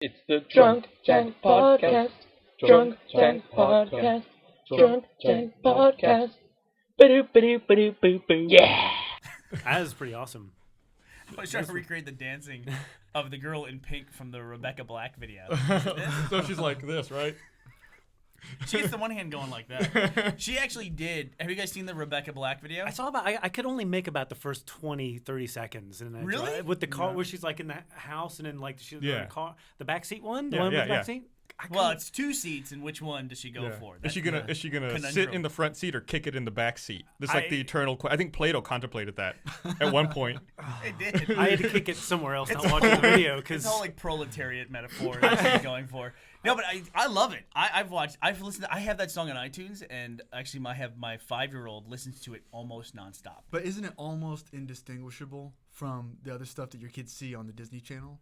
It's the Drunk Tank Podcast. Drunk Tank Podcast. Drunk Tank Podcast. Ba-doop-ba-doop-ba-doop-boo-boo. Yeah! That is pretty awesome. I was trying to recreate the dancing of the girl in pink from the Rebecca Black video. So she's like this, right? She has the one hand going like that. She actually did. Have you guys seen the Rebecca Black video? I saw about. I could only make about the first 20, 30 seconds. And Really? With the car where she's like in the house and then like she's in the car, the back seat one, the Yeah, one with yeah, the back yeah. seat. Well, it's two seats, and which one does she go for? Is she gonna sit conundrum. in the front seat or kick it in the back seat? This is like the eternal. I think Plato contemplated that at one point. It did. I had to kick it somewhere else, not watching the video because It's all like proletariat metaphor that she's going for. No, but I love it. I've listened. I have that song on iTunes, and actually, I have my 5-year-old listens to it almost nonstop. But isn't it almost indistinguishable from the other stuff that your kids see on the Disney Channel?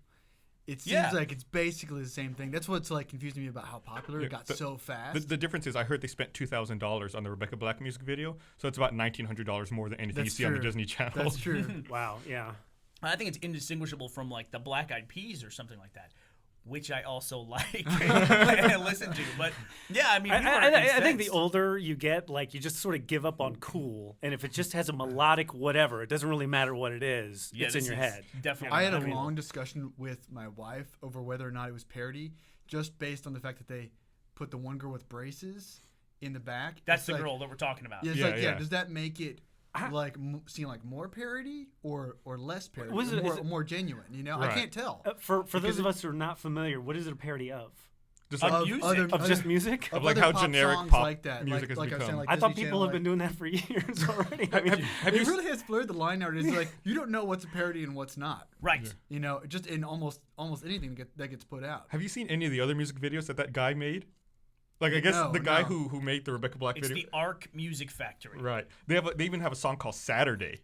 It seems like it's basically the same thing. That's what's like confusing me about how popular it got so fast. The difference is I heard they spent $2,000 on the Rebecca Black music video, so it's about $1,900 more than anything you see on the Disney Channel. That's true. wow, yeah. I think it's indistinguishable from like the Black Eyed Peas or something like that, which I also like and listen to. But yeah, I mean, I think the older you get, like you just sort of give up on cool, and if it just has a melodic whatever, it doesn't really matter what it is. Yeah, it's in your head. Definitely. I had a long discussion with my wife over whether or not it was parody, just based on the fact that they put the one girl with braces in the back. That's it's the like, girl that we're talking about. Yeah, it's does that make it like seem like more parody or less parody, more genuine? You know, Right. I can't tell. For those of us who are not familiar, what is it a parody of? Just Of like, music. Of just music? of like other how pop generic songs pop like that, music has like I was saying, become. like I thought Disney people Channel, have been doing that for years already. I mean, it really has blurred the line now. It's like you don't know what's a parody and what's not. Right. Yeah. You know, just in almost anything that gets put out. Have you seen any of the other music videos that guy made? Like I guess the guy who made the Rebecca Black It's video. the Arc Music Factory. Right. They even have a song called Saturday.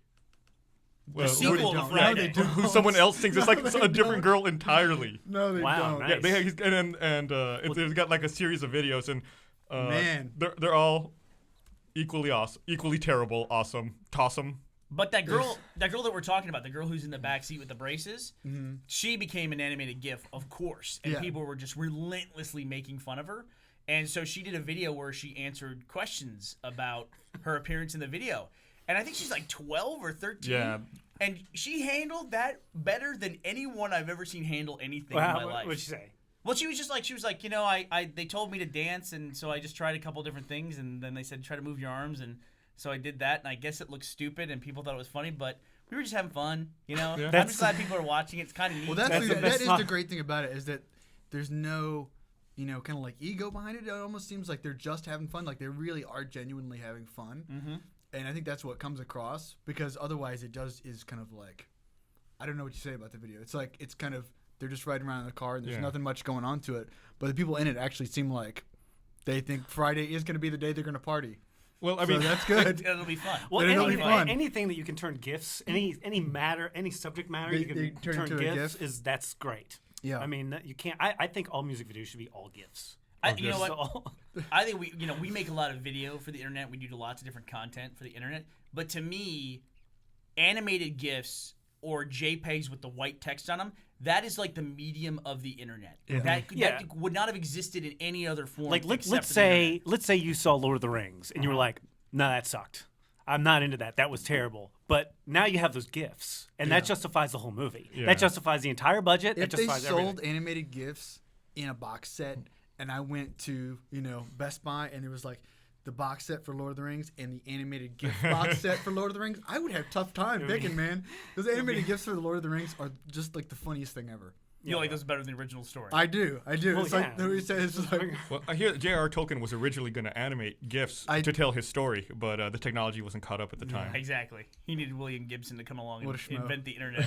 The sequel to Friday. Who someone else sings. It's like a different girl entirely. No, they Wow, don't. nice. Yeah, they've got like a series of videos, and Man. they're all equally awesome, equally terrible, awesome, tossum. But that girl that we're talking about, the girl who's in the back seat with the braces, she became an animated GIF, of course, and people were just relentlessly making fun of her. And so she did a video where she answered questions about her appearance in the video. And I think she's like 12 or 13. Yeah. And she handled that better than anyone I've ever seen handle anything in my life. What'd you say? Well, she was like, you know, they told me to dance, and so I just tried a couple different things, and then they said try to move your arms, and so I did that, and I guess it looked stupid, and people thought it was funny, but we were just having fun, you know. Yeah. I'm just glad people are watching it. It's kind of neat. Well, that is the great thing about it is that there's no, you know, kind of like ego behind it. It almost seems like they're just having fun, like they really are genuinely having fun. Mm-hmm. And I think that's what comes across, because otherwise is kind of like, I don't know what you say about the video. It's like it's kind of they're just riding around in the car and there's nothing much going on to it. But the people in it actually seem like they think Friday is going to be the day they're going to party. Well, I mean, that's good. It'll be fun. Well, It'll be fun. anything that you can turn GIFs, any subject matter you They can turn turn into a GIFs GIF? that's great. Yeah. I mean, you can't. I think all music videos should be all GIFs. You know what? I think we make a lot of video for the internet. We do lots of different content for the internet. But to me, animated GIFs or JPEGs with the white text on them, that is like the medium of the internet. That would not have existed in any other form. Like let's except for the internet. say you saw Lord of the Rings and you were like, no, that sucked. I'm not into that. That was terrible. But now you have those GIFs, and that justifies the whole movie. Yeah. That justifies the entire budget. If that they justifies sold everything. animated GIFs in a box set, and I went to Best Buy, and there was like the box set for Lord of the Rings and the animated GIF box set for Lord of the Rings, I would have tough time picking, man. Those animated GIFs for the Lord of the Rings are just like the funniest thing ever. You like those better than the original story. I do. Well, It's like he says, it's like well, I hear J.R.R. Tolkien was originally going to animate GIFs to tell his story, but the technology wasn't caught up at the time. Exactly. He needed William Gibson to come along What and a schmo. invent the internet.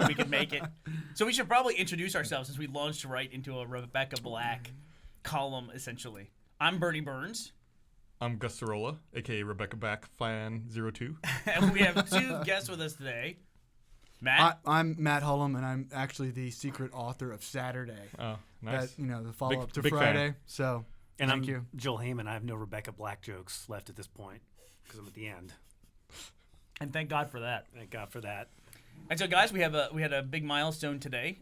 We could make it. So we should probably introduce ourselves, since we launched right into a Rebecca Black column, essentially. I'm Bernie Burns. I'm Gus Sorolla, a.k.a. Rebecca Black Fan 02. And we have two guests with us today. Matt? I'm Matt Hullum, and I'm actually the secret author of Saturday. Oh, nice. That, the follow-up to big Friday. fan. So, And thank I'm you. Joel Heyman. I have no Rebecca Black jokes left at this point because I'm at the end. And thank God for that. Thank God for that. And so, guys, we had a big milestone today.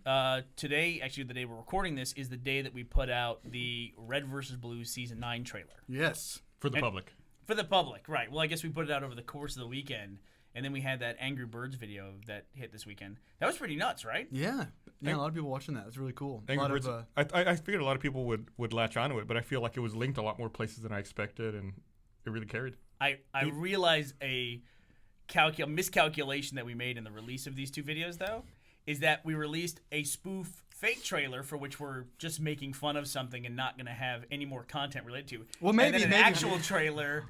Today, actually, the day we're recording this is the day that we put out the Red vs. Blue Season 9 trailer. Yes. For the public. For the public, right. Well, I guess we put it out over the course of the weekend, and then we had that Angry Birds video that hit this weekend. That was pretty nuts, right? Yeah. Yeah, a lot of people watching that. It's really cool. Angry Birds, I figured a lot of people would latch onto it, but I feel like it was linked a lot more places than I expected, and it really carried. I realized a miscalculation that we made in the release of these two videos, though, is that we released a spoof fake trailer for which we're just making fun of something and not going to have any more content related to. Well, maybe and then an actual trailer.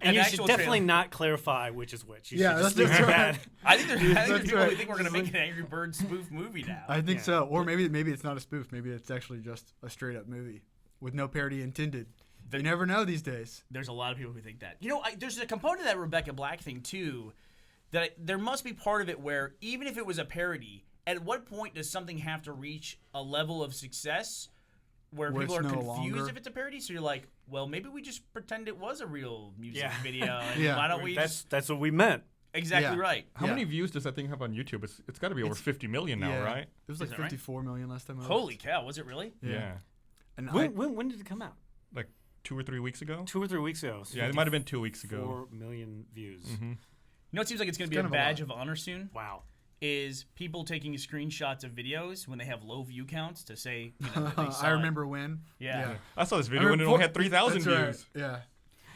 And you should definitely not clarify which is which. You Yeah, should just that's leave it right. at that. I think there's people right. who think we're going to make an Angry Birds spoof movie now. I think so. Or maybe it's not a spoof. Maybe it's actually just a straight up movie with no parody intended. You never know these days. There's a lot of people who think that. You know, there's a component of that Rebecca Black thing, too, that there must be part of it where even if it was a parody, at what point does something have to reach a level of success where people are confused if it's a parody? So you're like, well, maybe we just pretend it was a real music video. And why don't we That's what we meant. Exactly right. How many views does that thing have on YouTube? It's got to be over 50 million now, right? It was like Is it right? 54 million last time I looked. Holy cow, was it really? Yeah. And When did it come out? Like 2 or 3 weeks ago? 2 or 3 weeks ago. So Yeah, it might have been 2 weeks ago. 4 million views. Mm-hmm. You know, it seems like it's going to be kind a of a badge lot. of honor soon. Wow. Is people taking screenshots of videos when they have low view counts to say, you know, that they saw I remember when. Yeah. I saw this video when it only had 3,000 That's right. views. Yeah.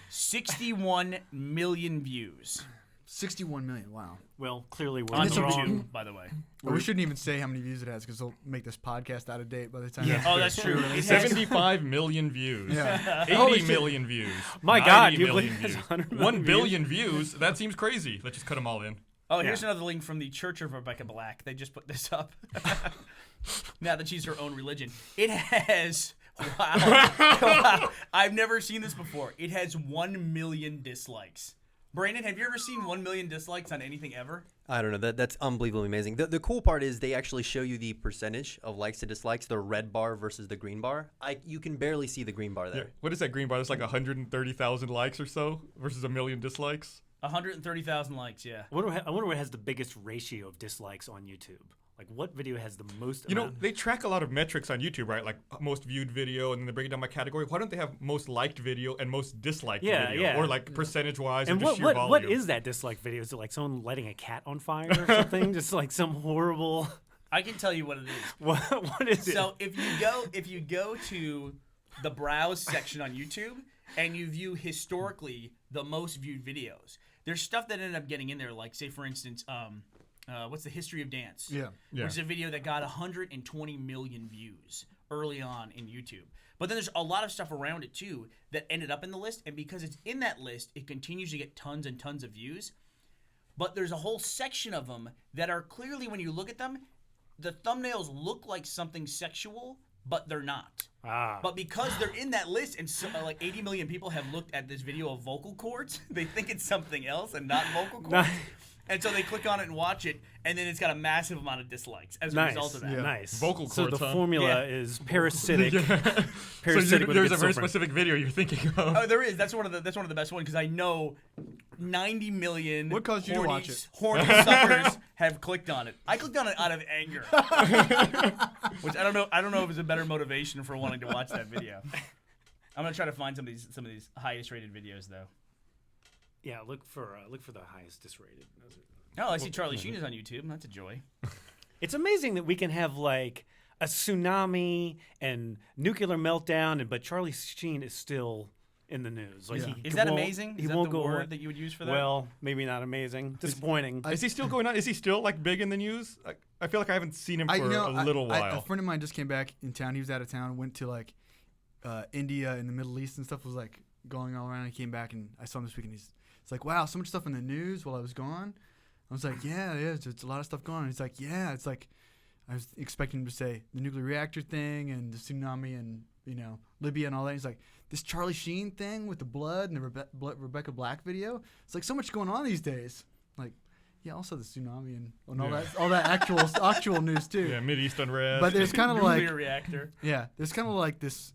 61 million views 61 million. Wow. Well, clearly we're on in the wrong. YouTube, by the way. Well, we shouldn't even say how many views it has because they'll make this podcast out of date by the time. Yeah. Oh, that's true. It has- 75 million views. Yeah. 80 million views. My God, 90 you million believe it's views. 100 1 million billion views? That seems crazy. Let's just cut them all in. Oh, here's another link from the Church of Rebecca Black. They just put this up. Now that she's her own religion. It has, wow. I've never seen this before. It has 1 million dislikes. Brandon, have you ever seen 1 million dislikes on anything ever? I don't know. That's unbelievably amazing. The cool part is they actually show you the percentage of likes to dislikes, the red bar versus the green bar. You can barely see the green bar there. Yeah. What is that green bar? That's like 130,000 likes or so versus 1 million dislikes. 130,000 likes, yeah. I wonder what has the biggest ratio of dislikes on YouTube. Like, what video has the most You know, amount? they track a lot of metrics on YouTube, right? Like most viewed video, and then they break it down by category. Why don't they have most liked video and most disliked video? Yeah. Or like percentage-wise or And just sheer volume? what is that dislike video? Is it like someone lighting a cat on fire or something? Just like some horrible... I can tell you what it is. What is it? So if you go to the browse section on YouTube and you view historically the most viewed videos, there's stuff that ended up getting in there, like say for instance, what's the history of dance? Yeah. Yeah. Which is a video that got 120 million views early on in YouTube. But then there's a lot of stuff around it too that ended up in the list, and because it's in that list, it continues to get tons and tons of views. But there's a whole section of them that are clearly, when you look at them, the thumbnails look like something sexual, but they're not. But because they're in that list, and so, like 80 million people have looked at this video of vocal cords, they think it's something else and not vocal cords. And so they click on it and watch it, and then it's got a massive amount of dislikes as a result of that. Nice. Vocal So cords, the huh? formula is parasitic. So Parasitic with there's good a very silver. specific video you're thinking of. Oh, there is. That's one of the best ones because I know 90 million. What caused you to watch it? Horny suckers have clicked on it. I clicked on it out of anger, which I don't know if it was a better motivation for wanting to watch that video. I'm gonna try to find some of these highest rated videos though. Yeah, look for the highest disrated. Oh, I see Charlie Sheen is on YouTube. That's a joy. It's amazing that we can have like a tsunami and nuclear meltdown, but Charlie Sheen is still in the news. Like, Yeah. Is that won't- amazing? He Is that won't the go word that you would use for that? Well, maybe not amazing. Disappointing. Is he still going on? Is he still like big in the news? I feel like I haven't seen him for a little while. A friend of mine just came back in town. He was out of town, went to like India and the Middle East and stuff, was like going all around. He came back and I saw him this week and it's like, wow, so much stuff in the news while I was gone. I was like, yeah, it's a lot of stuff going on. He's like, yeah, it's like I was expecting him to say the nuclear reactor thing and the tsunami and, you know, Libya and all that. He's like, this Charlie Sheen thing with the blood and the Rebecca Black video. It's like so much going on these days. Like, yeah, also the tsunami and all that actual news too. Yeah, Mideast unrest. But there's kind of like nuclear reactor. yeah, there's kind of like this,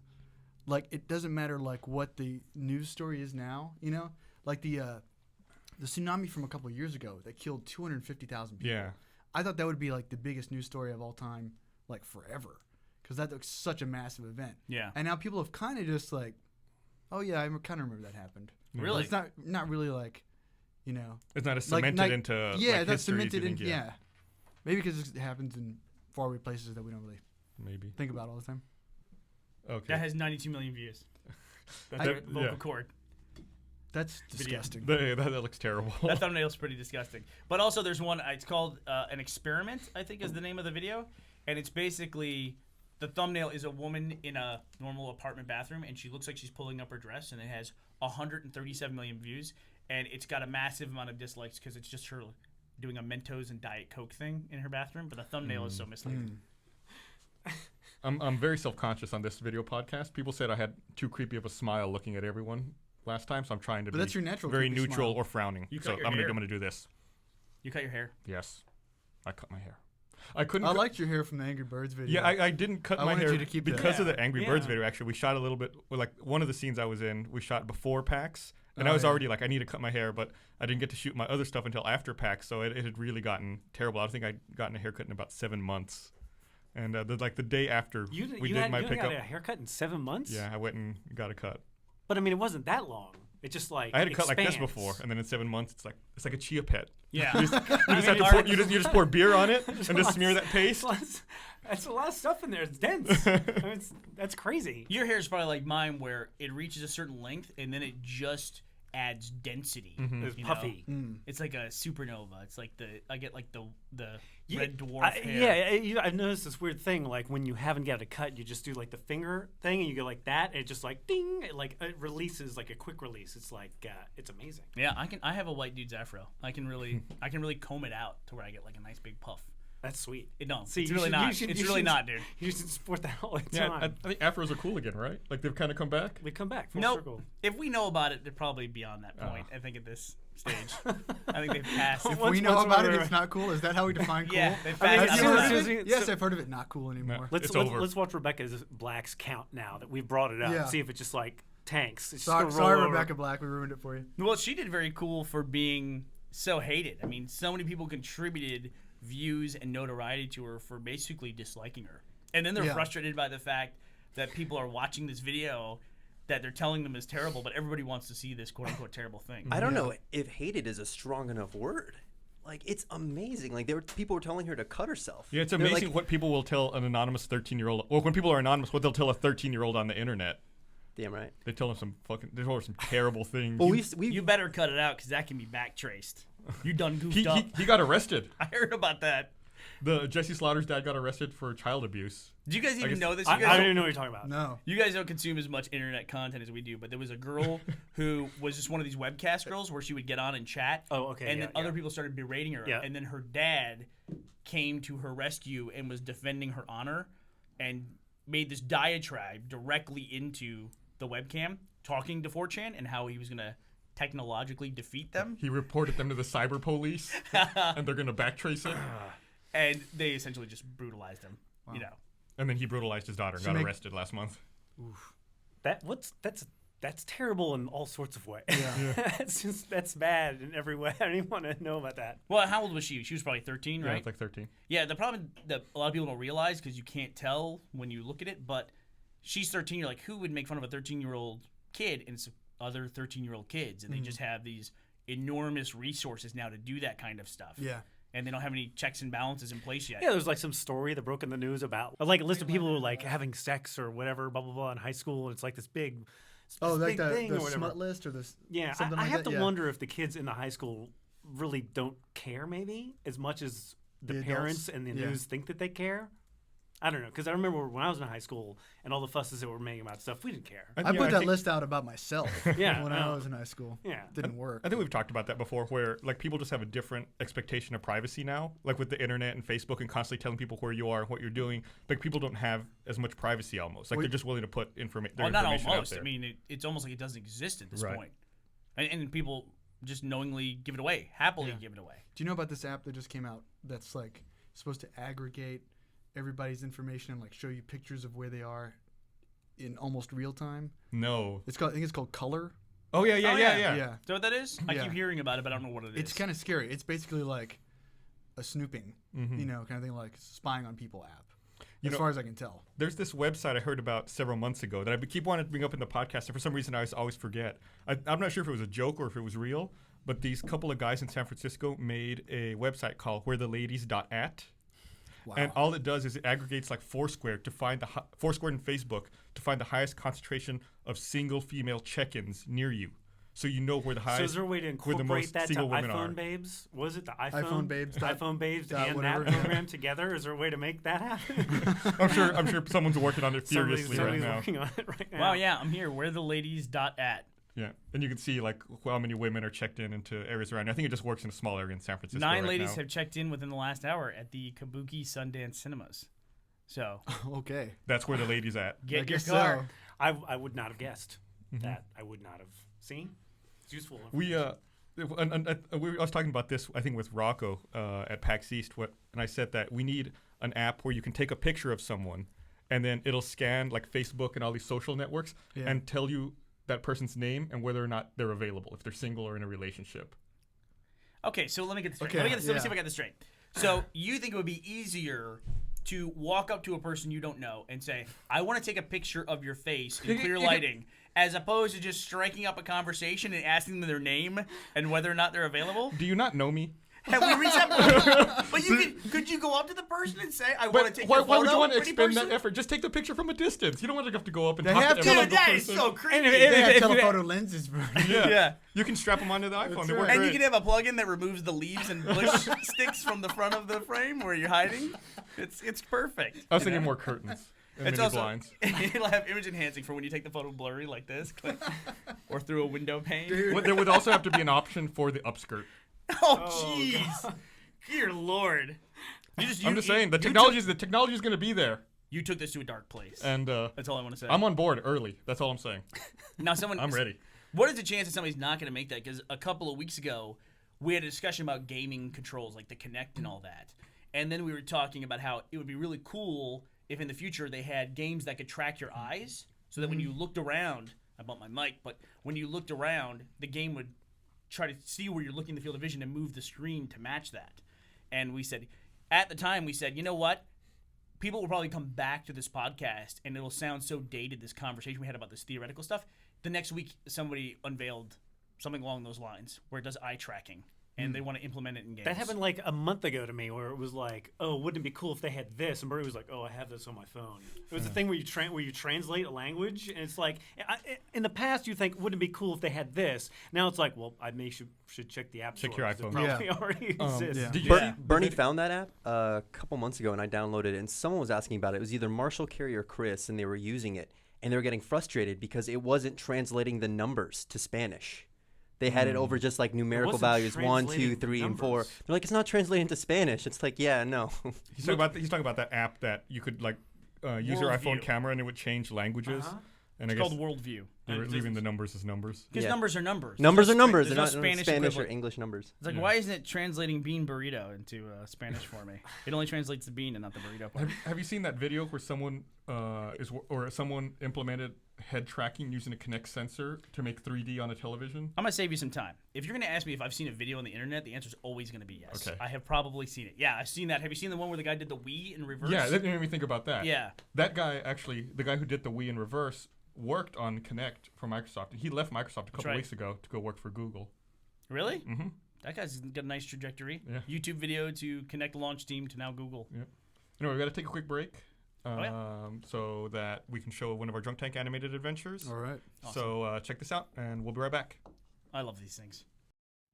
like it doesn't matter like what the news story is now, you know, like the the tsunami from a couple of years ago that killed 250,000 people. Yeah. I thought that would be like the biggest news story of all time, like forever, because that was such a massive event. Yeah. And now people have kind of just like, oh yeah, I kind of remember that happened. Really? It's not really like, you know. It's not as like- cemented like- into Yeah, like, that's history as cemented you in. think, Yeah. Maybe because it happens in faraway places that we don't really Maybe. think about all the time. Okay. That has 92 million views. That's I- a vocal yeah. cord. That's Video. disgusting. That looks terrible. That thumbnail's pretty disgusting. But also, there's one. It's called an experiment. I think is the name of the video, and it's basically the thumbnail is a woman in a normal apartment bathroom, and she looks like she's pulling up her dress, and it has 137 million views, and it's got a massive amount of dislikes because it's just her doing a Mentos and Diet Coke thing in her bathroom. But the thumbnail is so misleading. I'm very self-conscious on this video podcast. People said I had too creepy of a smile looking at everyone last time, so I'm trying to But be that's your natural very creepy neutral smile. or frowning. You So cut your I'm hair. gonna do this. You cut your hair. Yes, I cut my hair. I couldn't. I cut- liked your hair from the Angry Birds video. Yeah, I didn't cut I my wanted hair you to keep that. because of Yeah. the Angry Birds Yeah. video. Actually, we shot a little bit. Like one of the scenes I was in, we shot before PAX, and Oh, I was yeah. already like, I need to cut my hair, but I didn't get to shoot my other stuff until after PAX, so it had really gotten terrible. I think I'd gotten a haircut in about 7 months, and the day after You we did had, my you pickup, got a haircut in 7 months? yeah, I went and got a cut. But I mean, it wasn't that long. It just like I had a cut like this expands. before, and then in 7 months, it's like a chia pet. Yeah. You just have mean, to pour, you just pour beer on it and just smear that paste. That's a lot of stuff in there. It's dense. I mean, that's crazy. Your hair is probably like mine, where it reaches a certain length and then it just adds density. It's you know? puffy. It's like a supernova. It's like I get like the Yeah, red dwarf hair. I've noticed this weird thing. Like when you haven't got a cut, you just do like the finger thing, and you go like that, and it just like ding, it releases like a quick release. It's like it's amazing. Yeah, I have a white dude's afro. I can really comb it out to where I get like a nice big puff. That's sweet. No, See, it's you really should- not. you should- It's you really should- not, dude. You should support that all the Yeah, time. I think afros are cool again, right? Like they've kind of come back. We come back full Nope. circle. If we know about it, they're probably beyond that point. I think at this stage, I think they've passed. If Once- we know once about it, we're- it's not cool. Is that how we define cool? Yeah, they've I mean, passed. Have as you soon heard as- of as it? soon as- Yes, so- I've heard of it. Not cool anymore. Let's It's over. let's watch Rebecca's Black's count now that we've brought it up. Yeah. See if it just like tanks. It's just Sorry, gonna roll over. Rebecca Black. We ruined it for you. Well, she did very cool for being so hated. I mean, so many people contributed views and notoriety to her for basically disliking her. And then they're Yeah. frustrated by the fact that people are watching this video that they're telling them is terrible, but everybody wants to see this quote unquote terrible thing. I don't know if hated is a strong enough word. Like, it's amazing. Like, people were telling her to cut herself. Yeah, it's They're amazing like, what people will tell an anonymous 13-year-old. Or when people are anonymous, what they'll tell a 13-year-old on the internet. Damn right. They tell them they tell her some terrible things. Well, You better cut it out because that can be back traced. You done goofed up. he got arrested. I heard about that. The Jesse Slaughter's dad got arrested for child abuse. Do you guys even guess- know this? I You guys don't don't- even know what you're talking about. No. You guys don't consume as much internet content as we do, but there was a girl who was just one of these webcast girls where she would get on and chat. Oh, okay, And yeah, then other yeah. people started berating her. Yeah. And then her dad came to her rescue and was defending her honor and made this diatribe directly into the webcam, talking to 4chan and how he was going to technologically defeat them. He reported them to the cyber police, and they're going to backtrace it. And they essentially just brutalized him. You know. And then he brutalized his daughter and got make- arrested last month. That's terrible in all sorts of ways. Yeah. that's bad in every way. I don't even want to know about that. Well, how old was she? She was probably 13, Yeah, right? it's like 13. Yeah, the problem that a lot of people don't realize because you can't tell when you look at it, but she's 13. You're like, who would make fun of a 13-year-old kid and it's other 13-year-old kids? And they just have these enormous resources now to do that kind of stuff. Yeah. And they don't have any checks and balances in place yet. Yeah, there's like some story that broke in the news about like a list of people who like having sex or whatever, blah blah blah, in high school. And it's like this big, Oh, this like big thing the or whatever. smut list or the Yeah, something I like have that? to Yeah. wonder if the kids in the high school really don't care, maybe as much as the The parents adults? and the Yeah. news think that they care. I don't know, because I remember when I was in high school and all the fusses that were making about stuff, we didn't care. I Yeah, put that think- list out about myself Yeah, when I I know. was in high school. Yeah. Didn't work. I think we've talked about that before, where like people just have a different expectation of privacy now, like with the internet and Facebook and constantly telling people where you are and what you're doing. Like people don't have as much privacy almost. Like We- they're just willing to put their Well, not information almost. out there. I mean, it's almost like it doesn't exist at this Right. point. And people just knowingly give it away, happily give it away. Do you know about this app that just came out that's like supposed to aggregate everybody's information and like show you pictures of where they are in almost real time? No. I think it's called Color. Oh yeah. Oh, yeah. Yeah. Is that what that is? I Yeah. keep hearing about it, but I don't know what it is. It's kind of scary. It's basically like a snooping, Mm-hmm. kind of thing, like spying on people app. You As know- far as I can tell. There's this website I heard about several months ago that I keep wanting to bring up in the podcast, and for some reason I always forget. I'm not sure if it was a joke or if it was real, but these couple of guys in San Francisco made a website called whereladies.at. Wow. And all it does is it aggregates like Foursquare to find Foursquare and Facebook to find the highest concentration of single female check-ins near you, so you know where the highest. So is there a way to where the incorporate most that to single women iPhone are. Babes? Was it the iPhone Babes iPhone Babes dot and whatever. that program together? Is there a way to make that happen? I'm sure someone's working on it furiously Somebody's right now. working on it right now. Wow, yeah, I'm here. Whereladies.at. Yeah, and you can see like how many women are checked into areas around. I think it just works in a small area in San Francisco. 9 right ladies now. have checked in within the last hour at the Kabuki Sundance Cinemas. So Okay. That's where the ladies at. get I your guess car. so. I would not have guessed that. I would not have seen. It's useful. I was talking about this, I think, with Rocco at PAX East, and I said that we need an app where you can take a picture of someone, and then it'll scan like Facebook and all these social networks and tell you that person's name and whether or not they're available, if they're single or in a relationship. Okay, so let me get this straight. Okay, Let me see yeah. if I got this straight. So you think it would be easier to walk up to a person you don't know and say, I want to take a picture of your face in clear lighting, as opposed to just striking up a conversation and asking them their name and whether or not they're available? Do you not know me? Have we reached that point? But could you go up to the person and say, I want to take why, your photo, would you want to pretty expend person? that effort? Just take the picture from a distance. You don't want to have to go up and They talk have to to. every Dude, single that is person. so creepy. They have telephoto lenses, bro. Yeah. You can strap them onto the iPhone. That's They work right. And you great. can have a plug-in that removes the leaves and bush sticks from the front of the frame where you're hiding. It's perfect. I was you thinking know? more curtains and It's mini also blinds. it'll have image enhancing for when you take the photo blurry like this, click, or through a window pane. There would also have to be an option for the upskirt. Oh jeez, dear lord! I'm just saying the technology is going to be there, You took this to a dark place. and That's all I want to say. I'm on board early. That's all I'm saying. Now, someone. I'm ready. What is the chance that somebody's not going to make that? Because a couple of weeks ago, we had a discussion about gaming controls, like the Kinect and all that, and then we were talking about how it would be really cool if in the future they had games that could track your eyes, so that when you looked around, I bumped my mic, but when you looked around, the game would try to see where you're looking in the field of vision and move the screen to match that. And we said, at the time, we said, you know what? People will probably come back to this podcast and it'll sound so dated, this conversation we had about this theoretical stuff. The next week, somebody unveiled something along those lines where it does eye tracking and they want to implement it in games. That happened like a month ago to me, where it was like, "Oh, wouldn't it be cool if they had this?" And Murray was like, "Oh, I have this on my phone." It was the thing where you translate a language, and it's like, in the past you think, "Wouldn't it be cool if they had this?" Now it's like, "Well, I should check the app store." Check your 'cause it iPhone. probably already exists. yeah. Did you Ber- see- Bernie found that app a couple months ago, and I downloaded it. And someone was asking about it. It was either Marshall, Carey, or Chris, and they were using it, and they were getting frustrated because it wasn't translating the numbers to Spanish. They had it over just like numerical wasn't values 1, 2, translating 3, and 4. numbers. They're like, it's not translating to Spanish. It's like, yeah, no. He's talking about that app that you could like use your iPhone Worldview. camera and it would change languages. And It's I guess called Worldview. they were leaving the numbers as numbers. Because Yeah. numbers are numbers. Numbers are There's no numbers. Spa- They're there's not no Spanish Spanish or equivalent. English numbers. It's like, why isn't it translating bean burrito into Spanish for me? It only translates the bean and not the burrito part. Have you seen that video where someone someone implemented head tracking using a Kinect sensor to make 3D on a television? I'm going to save you some time. If you're going to ask me if I've seen a video on the internet, the answer is always going to be yes. Okay. I have probably seen it. Yeah, I've seen that. Have you seen the one where the guy did the Wii in reverse? Yeah, that made me think about that. Yeah. That guy actually, the guy who did the Wii in reverse, worked on Kinect for Microsoft. He left Microsoft a couple right. weeks ago to go work for Google. Really? Mm-hmm. That guy's got a nice trajectory. Yeah. YouTube video to Connect launch team to now Google. Yep. Anyway, we got to take a quick break yeah. so that we can show one of our Drunk Tank animated adventures. All right. So check this out, and we'll be right back. I love these things.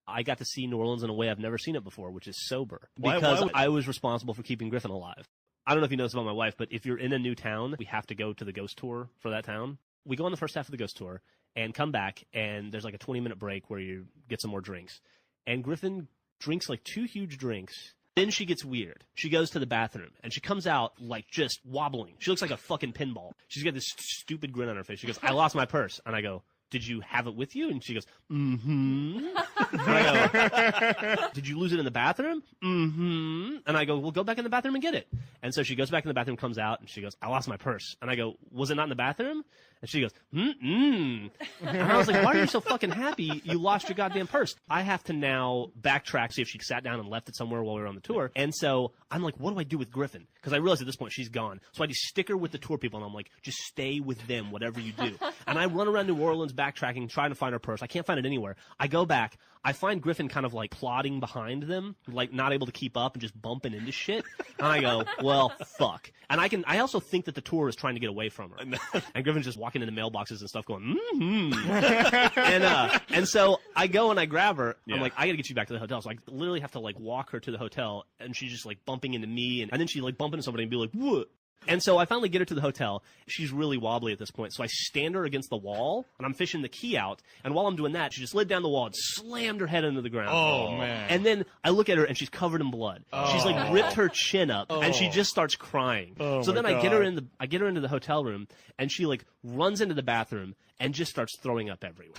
I got to see New Orleans in a way I've never seen it before, which is sober. Why Because would- I was responsible for keeping Griffin alive. I don't know if you know this about my wife, but if you're in a new town, we have to go to the ghost tour for that town. We go on the first half of the ghost tour and come back, and there's like a 20-minute break where you get some more drinks. And Griffin drinks like 2 huge drinks. Then she gets weird. She goes to the bathroom, and she comes out like just wobbling. She looks like a fucking pinball. She's got this stupid grin on her face. She goes, I lost my purse. And I go, did you have it with you? And she goes, mm-hmm. And I go, did you lose it in the bathroom? Mm-hmm. And I go, well, go back in the bathroom and get it. And so she goes back in the bathroom, comes out, and she goes, I lost my purse. And I go, was it not in the bathroom? And she goes, mm-mm. And I was like, why are you so fucking happy you lost your goddamn purse? I have to now backtrack, see if she sat down and left it somewhere while we were on the tour. And so I'm like, what do I do with Griffin? Because I realized at this point she's gone. So I just stick her with the tour people, and I'm like, just stay with them, whatever you do. And I run around New Orleans backtracking, trying to find her purse. I can't find it anywhere. I go back. I find Griffin kind of like plodding behind them, like not able to keep up and just bumping into shit. And I go, well, fuck. And I also think that the tour is trying to get away from her. And Griffin's just walking into mailboxes and stuff going, and so I go and I grab her. I'm like, I gotta get you back to the hotel. So I literally have to like walk her to the hotel, and she's just like bumping into me, and then she like bump into somebody and be like, what? And so I finally get her to the hotel. She's really wobbly at this point. So I stand her against the wall, and I'm fishing the key out. And while I'm doing that, she just slid down the wall and slammed her head into the ground. Oh, man. And then I look at her, and she's covered in blood. She's like ripped her chin up, and she just starts crying. So then I get her into the hotel room, and she like runs into the bathroom and just starts throwing up everywhere.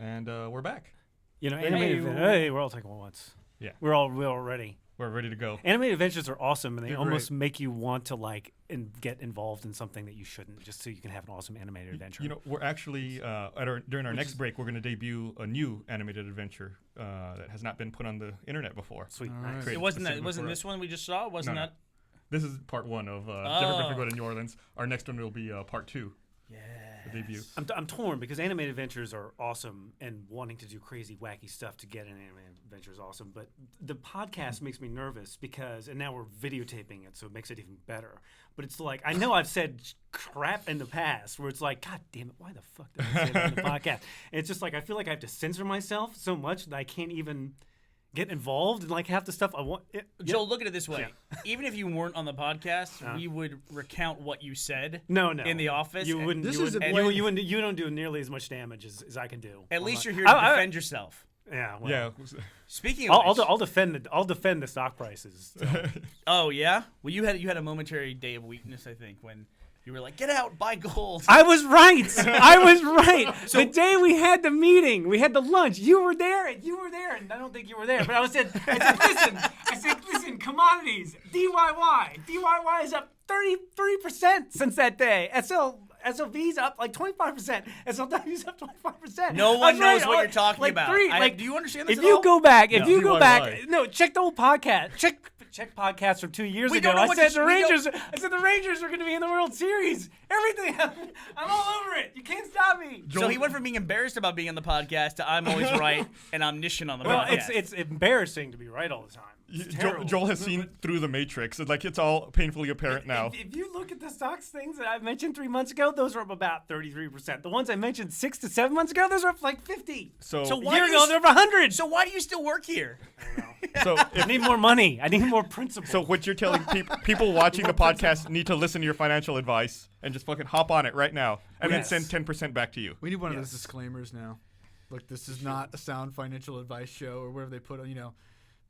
And we're back. You know, animated. Hey, we're all taking one once. Yeah. We're all ready. We're ready to go. Animated adventures are awesome, and they They're almost great. make you want to like get involved in something that you shouldn't, just so you can have an awesome animated adventure. You know, we're actually during our next break, we're going to debut a new animated adventure that has not been put on the internet before. Sweet. All Nice. right. It wasn't this one we just saw. Wasn't No, no. that? This is part one of Jeff Griffin Go to New Orleans. Our next one will be part two. Yeah. The debut. I'm torn because animated adventures are awesome, and wanting to do crazy, wacky stuff to get an animated adventure is awesome. But the podcast makes me nervous because, and now we're videotaping it, so it makes it even better. But it's like, I know I've said crap in the past where it's like, God damn it, why the fuck did I say that in the podcast? And it's just like, I feel like I have to censor myself so much that I can't even get involved in like half the stuff I want. Joel, look at it this way. Even if you weren't on the podcast, we would recount what you said No. in the office. You and wouldn't. This You, is wouldn't, a you, way- you wouldn't. You don't do nearly as much damage as I can do. At on least my- you're here to I- defend yourself. Yeah. Well, Yeah. Speaking of which, I'll defend the stock prices. So. oh yeah, well you had a momentary day of weakness, I think, when you were like, "Get out, buy gold." I was right. I was right. The day we had the meeting, we had the lunch. You were there, and I don't think you were there. But I said, listen, commodities, DIY is up 30% since that day. SLV's up like 25%. SLW's up 25%. No I one was knows right. what you're talking like about. Like, do you understand this if at you all? go back, No. DIY. check the old podcast. Check podcasts from 2 years We ago. don't know I what said to- the we don't- Rangers. I said the Rangers are going to be in the World Series. Everything. I'm all over it. You can't stop me. So he went from being embarrassed about being on the podcast to I'm always right and omniscient on the Well, podcast. it's embarrassing to be right all the time. It's terrible. Joel has seen through the Matrix. It's all painfully apparent now. If you look at the stocks things that I mentioned 3 months ago, those are up about 33%. The ones I mentioned 6 to 7 months ago, those are up like 50. So So A why year do you ago, s- they're up 100. so why do you still work here? I need more money. I need more principles. So what you're telling people watching the podcast need to listen to your financial advice and just fucking hop on it right now and Yes. then send 10% back to you. We need one of Yes. those disclaimers now. Look, this is not a sound financial advice show or whatever they put on,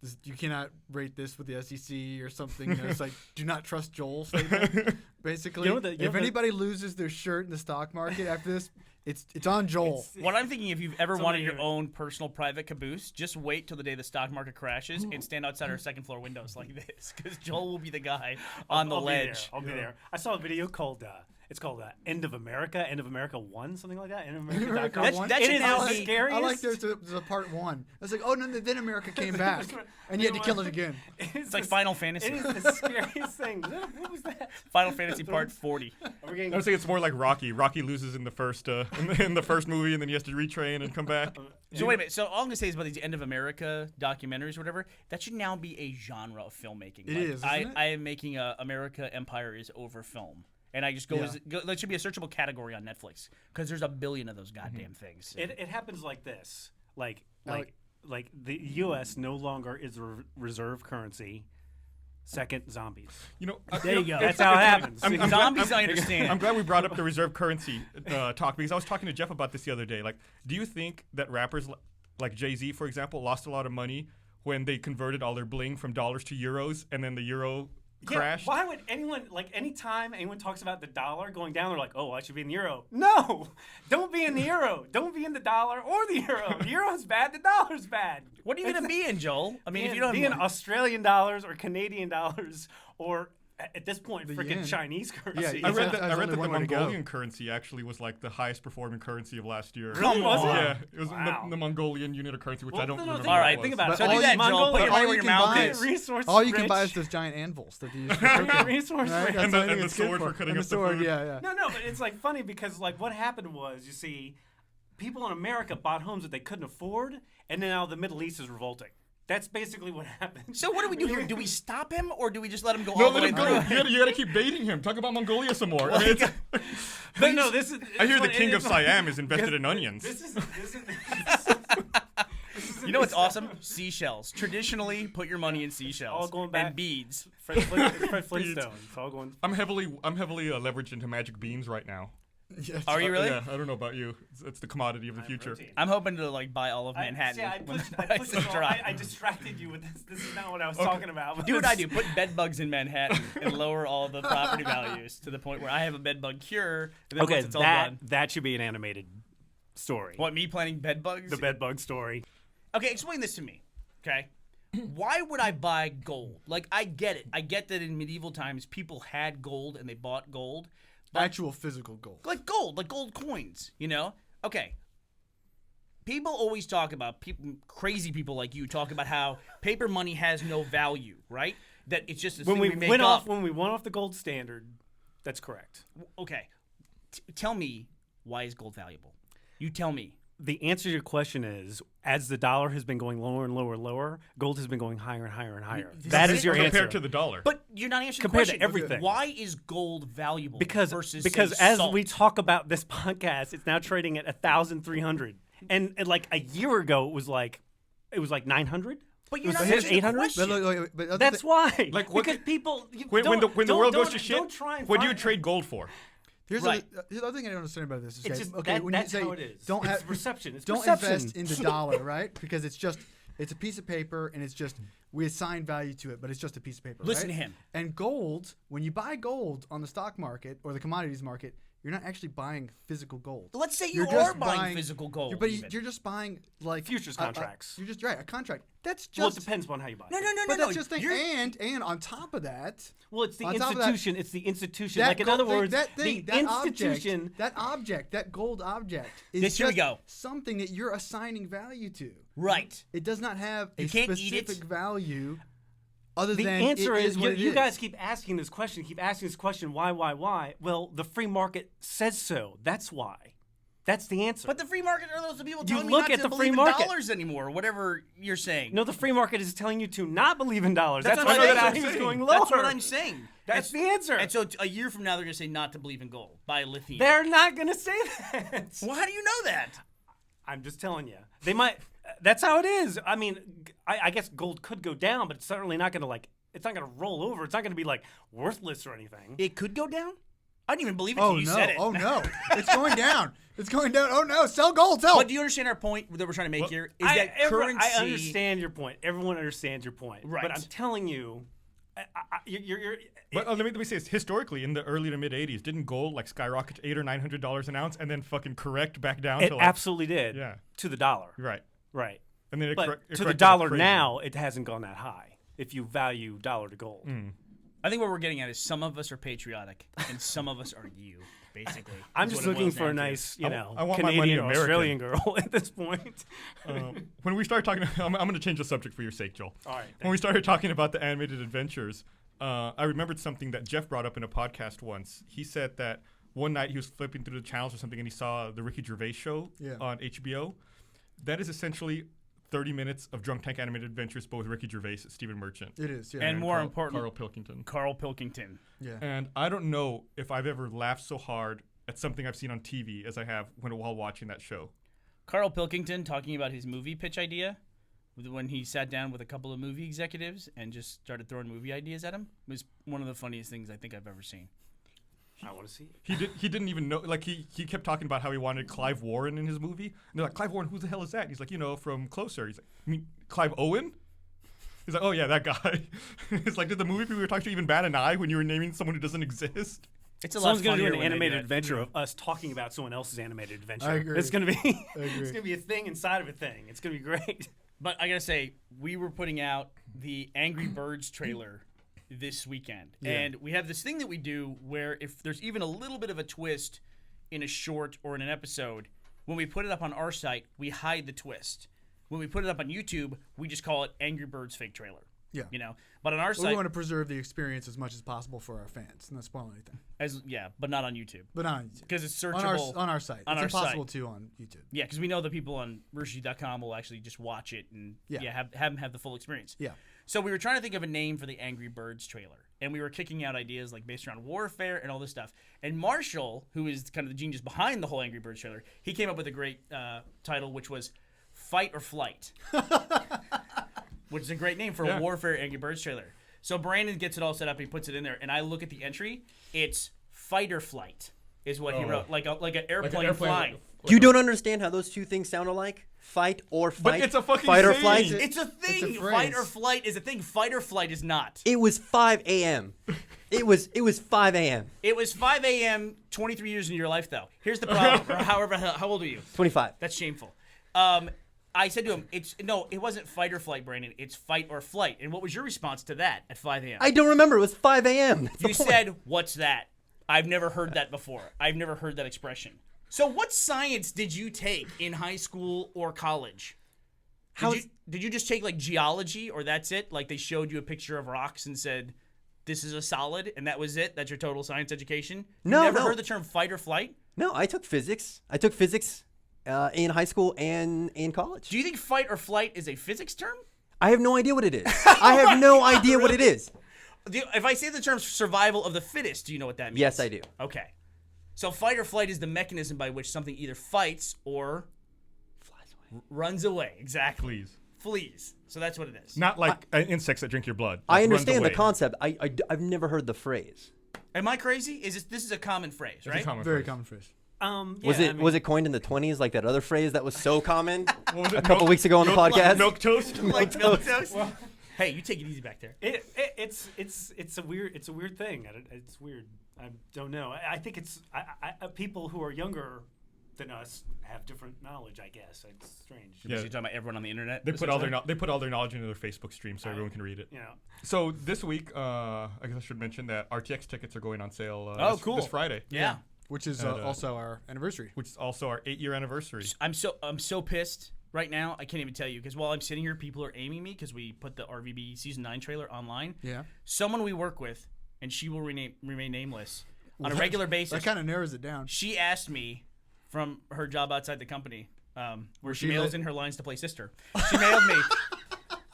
this, you cannot rate this with the SEC or something. It's like, do not trust Joel statement. Basically, You know what if anybody loses their shirt in the stock market after this, it's on Joel. What I'm thinking, if you've ever Somebody wanted your here. own personal private caboose, just wait till the day the stock market crashes and stand outside our second floor windows like this, because Joel will be the guy on the I'll ledge. I'll be there. I saw a video called it's called End of America 1, something like that. EndOfAmerica.com. That It should is now the be- scariest. I like there's a part one. I was like, oh no, then America came back, and you had to kill it again. It's like Final Fantasy. It is the scariest thing. What was that? Final Fantasy Part 40. Are we getting I would say it's more like Rocky. Rocky loses in the first in the first movie, and then he has to retrain and come back. So wait a minute. So all I'm gonna say is about these End of America documentaries or whatever. That should now be a genre of filmmaking. It is, isn't it? I am making a America Empire is Over film, and I just go. Yeah. That should be a searchable category on Netflix because there's a billion of those goddamn things. It happens like this. Like the U.S. no longer is a reserve currency. Second, zombies. There you go. That's how it happens. Zombies, I understand. I'm glad we brought up the reserve currency talk because I was talking to Jeff about this the other day. Like, do you think that rappers like Jay-Z, for example, lost a lot of money when they converted all their bling from dollars to euros, and then the euro crashed. Why would anyone, like, anytime anyone talks about the dollar going down, they're like, oh, I should be in the euro. No! Don't be in the euro. Don't be in the dollar or the euro. The euro's bad. The dollar's bad. What are you going to be in, Joel? I mean, if you don't be in Australian dollars or Canadian dollars or at this point, freaking yen. Chinese currency. I read There's that only the one way to go. Mongolian currency actually was like the highest performing currency of last year. Really? Was it? Yeah, it was Wow. the Mongolian unit of currency, which Well, I don't no, remember. think All about right, it. what Think it about was. it. So do that, Joel. Put your money where your mouth is. Resource All you can rich. buy is those giant anvils that they use for cooking. Resource Right? rich. That's And what I the think it's good sword for cutting and up the the sword, food. yeah. No, but it's like funny because like what happened was, you see, people in America bought homes that they couldn't afford, and then now the Middle East is revolting. That's basically what happened. So what do we do here? Do we stop him or do we just let him go No, all the let way him go. through? You gotta keep baiting him. Talk about Mongolia some more. I, mean, it's- But no, this is. I hear the it's king of like- Siam is invested in onions. This is You know what's awesome? Seashells. Traditionally, put your money in seashells. All going back- And beads. Fred Flintstone. It's all going. I'm heavily leveraged into magic beans right now. Yes. Are you really? Yeah, I don't know about you. It's the commodity of the future. Routine. I'm hoping to like buy all of Manhattan I when the pushed prices it all. drop. I distracted you with this. This is not what I was talking about. Do what I do. Put bed bugs in Manhattan and lower all the property values to the point where I have a bed bug cure. And then Okay, once it's all done. that should be an animated story. What, me planting bed bugs? The bed bug story. Okay, explain this to me. Okay. Why would I buy gold? Like, I get it. I get that in medieval times people had gold and they bought gold. Actual physical gold. Like gold coins, you know? Okay. People always talk about, crazy people like you talk about how paper money has no value, right? That it's just a thing we make up. When we went off the gold standard, that's correct. Okay. Tell me, why is gold valuable? You tell me. The answer to your question is, as the dollar has been going lower and lower and lower, gold has been going higher and higher and higher. That is your answer. Compared to the dollar. But you're not answering Compared the to question. everything. Why is gold valuable because versus say, as salt? we talk about this podcast, it's now trading at 1,300, and like a year ago it was like 900. But you're It not was answering the 800? question. But other That's why. Like, what because could- people when the world goes to shit, don't try and what do you find- trade gold for? Here's Right. the other thing I don't understand about this is, It's guys, just okay, when that's you say how it is. don't It's have perception. It's don't perception. invest in the dollar, right? Because it's a piece of paper and it's just we assign value to it, but it's just a piece of paper. Listen right? to him. And gold, when you buy gold on the stock market or the commodities market, you're not actually buying physical gold. Let's say you You're are just buying physical gold. But even. you're just buying like Futures contracts. You're just right, a contract. That's just Well, it depends on how you buy it. No. But no. that's just thing. You're- And on top of that, Well, it's the On top of that- institution. It's the institution. that Like in gold other thing- words, that thing, the that institution. that gold object is This- here we just go. something that you're assigning value to. Right. It does not have a You can't eat it. specific value other The than answer it is what it you is. guys keep asking this question. Why? Well, the free market says so. That's why. That's the answer. But the free market are those the people You telling me look not at to the believe free in market. dollars anymore, or whatever you're saying. no, the free market is telling you to not believe in dollars. That's That's what why I'm the saying. value is going lower. That's what I'm saying. That's And- the answer. And so a year from now, they're going to say not to believe in gold. Buy lithium. They're not going to say that. Well, how do you know that? I'm just telling you. They might. That's how it is. I mean, I guess gold could go down, but it's certainly not going to it's not going to roll over. It's not going to be like worthless or anything. It could go down? I didn't even believe it Oh until you no! said it. Oh no! It's going down. It's going down. Oh no! Sell gold. Sell. But do you understand our point that we're trying to make here? Is that currency... I understand your point. Everyone understands your point. Right. But I'm telling you, you're But let me say this. Historically, in the early to mid '80s, didn't gold like skyrocket to $800 or $900 an ounce and then fucking correct back down it to like absolutely did. Yeah. To the dollar. right? Right. And then it But correct, it to the corrected dollar crazy. now, it hasn't gone that high. If you value dollar to gold. I think what we're getting at is some of us are patriotic and some of us are you, basically. I'm is just what it looking boils for a down to. nice, I want my money Canadian or American. Australian girl at this point. When we started talking, I'm going to change the subject for your sake, Joel. All right. When we started talking about the animated adventures, I remembered something that Jeff brought up in a podcast once. He said that one night he was flipping through the channels or something and he saw the Ricky Gervais show on HBO. That is essentially 30 minutes of Drunk Tank Animated Adventures, both Ricky Gervais and Stephen Merchant. It is. Yeah. And more Carl- important, Carl Pilkington. Carl Pilkington. yeah. And I don't know if I've ever laughed so hard at something I've seen on TV as I have while watching that show. Carl Pilkington talking about his movie pitch idea when he sat down with a couple of movie executives and just started throwing movie ideas at him was one of the funniest things I think I've ever seen. I want to see it. He didn't even know, like he kept talking about how he wanted Clive Warren in his movie. And they're like, Clive Warren, who the hell is that? And he's like, from Closer. He's like, you mean Clive Owen? He's like, oh yeah, that guy. It's like, did the movie people were talking to even bat an eye when you were naming someone who doesn't exist? It's a Someone's lot going to funnier do an when they animated that. adventure of us talking about someone else's animated adventure. I agree. It's going to be I agree. it's going to be a thing inside of a thing. It's going to be great. But I gotta say, we were putting out the Angry Birds trailer this weekend, and we have this thing that we do where if there's even a little bit of a twist in a short or in an episode, when we put it up on our site, we hide the twist. When we put it up on YouTube, we just call it Angry Birds fake trailer. Yeah. You know, but on our We site, want to preserve the experience as much as possible for our fans, not spoil anything. but not on YouTube But not on YouTube. because it's On searchable our site. on It's our impossible site. to on YouTube. Yeah, because we know the people on roosterteeth.com will actually just watch it and have them have the full experience. Yeah. So we were trying to think of a name for the Angry Birds trailer, and we were kicking out ideas like based around warfare and all this stuff. And Marshall, who is kind of the genius behind the whole Angry Birds trailer, he came up with a great title, which was Fight or Flight, which is a great name for a warfare Angry Birds trailer. So Brandon gets it all set up, he puts it in there, and I look at the entry. It's Fight or Flight is what he wrote, like an airplane flying. You don't understand how those two things sound alike? Fight or fight. it's a fucking fight or saying. flight. It's a thing. It's a Fight or phrase. flight is a thing. Fight or flight is not. It was 5 a.m. It was 5 a.m. It was 5 a.m. 23 years into your life, though. Here's the problem. Or however, how old are you? 25. That's shameful. I said to him, it wasn't fight or flight, Brandon. It's fight or flight. And what was your response to that at 5 a.m.? I don't remember. It was 5 a.m. That's the You point. said, what's that? I've never heard that before. I've never heard that expression. So what science did you take in high school or college? Did you just take like geology or that's it? Like they showed you a picture of rocks and said, this is a solid and that was it? That's your total science education? No, You never no. heard the term fight or flight? No, I took physics. I took physics in high school and in college. Do you think fight or flight is a physics term? I have no idea what it is. I have no idea what it is. If I say the term survival of the fittest, do you know what that means? Yes, I do. Okay. So fight or flight is the mechanism by which something either fights or Flies away. runs away. Exactly. Please. Flees. So that's what it is. Not like insects that drink your blood. I Like, runs understand the away. concept. I've never heard the phrase. Am I crazy? This is a common phrase, It's a right? common Very phrase. common phrase. Was it coined in the 20s like that other phrase that was so common What was it? a couple weeks ago on the podcast? Milk toast. Like milk toast? Hey, you take it easy back there. It's a weird thing. It's weird. I don't know. I think it's people who are younger than us have different knowledge. I guess it's strange. Yeah. You're talking about everyone on the internet? They put all their knowledge into their Facebook stream so everyone can read it. You know. So this week, I guess I should mention that RTX tickets are going on sale. Cool. This Friday, Yeah. Which is also our anniversary. which is also our 8-year anniversary. I'm so pissed right now. I can't even tell you because while I'm sitting here, people are aiming me because we put the RVB season 9 trailer online. Yeah. Someone we work with, and she will remain nameless on a regular basis. That kind of narrows it down. She asked me from her job outside the company, where she she mails lit? in her lines to play sister. She mailed me.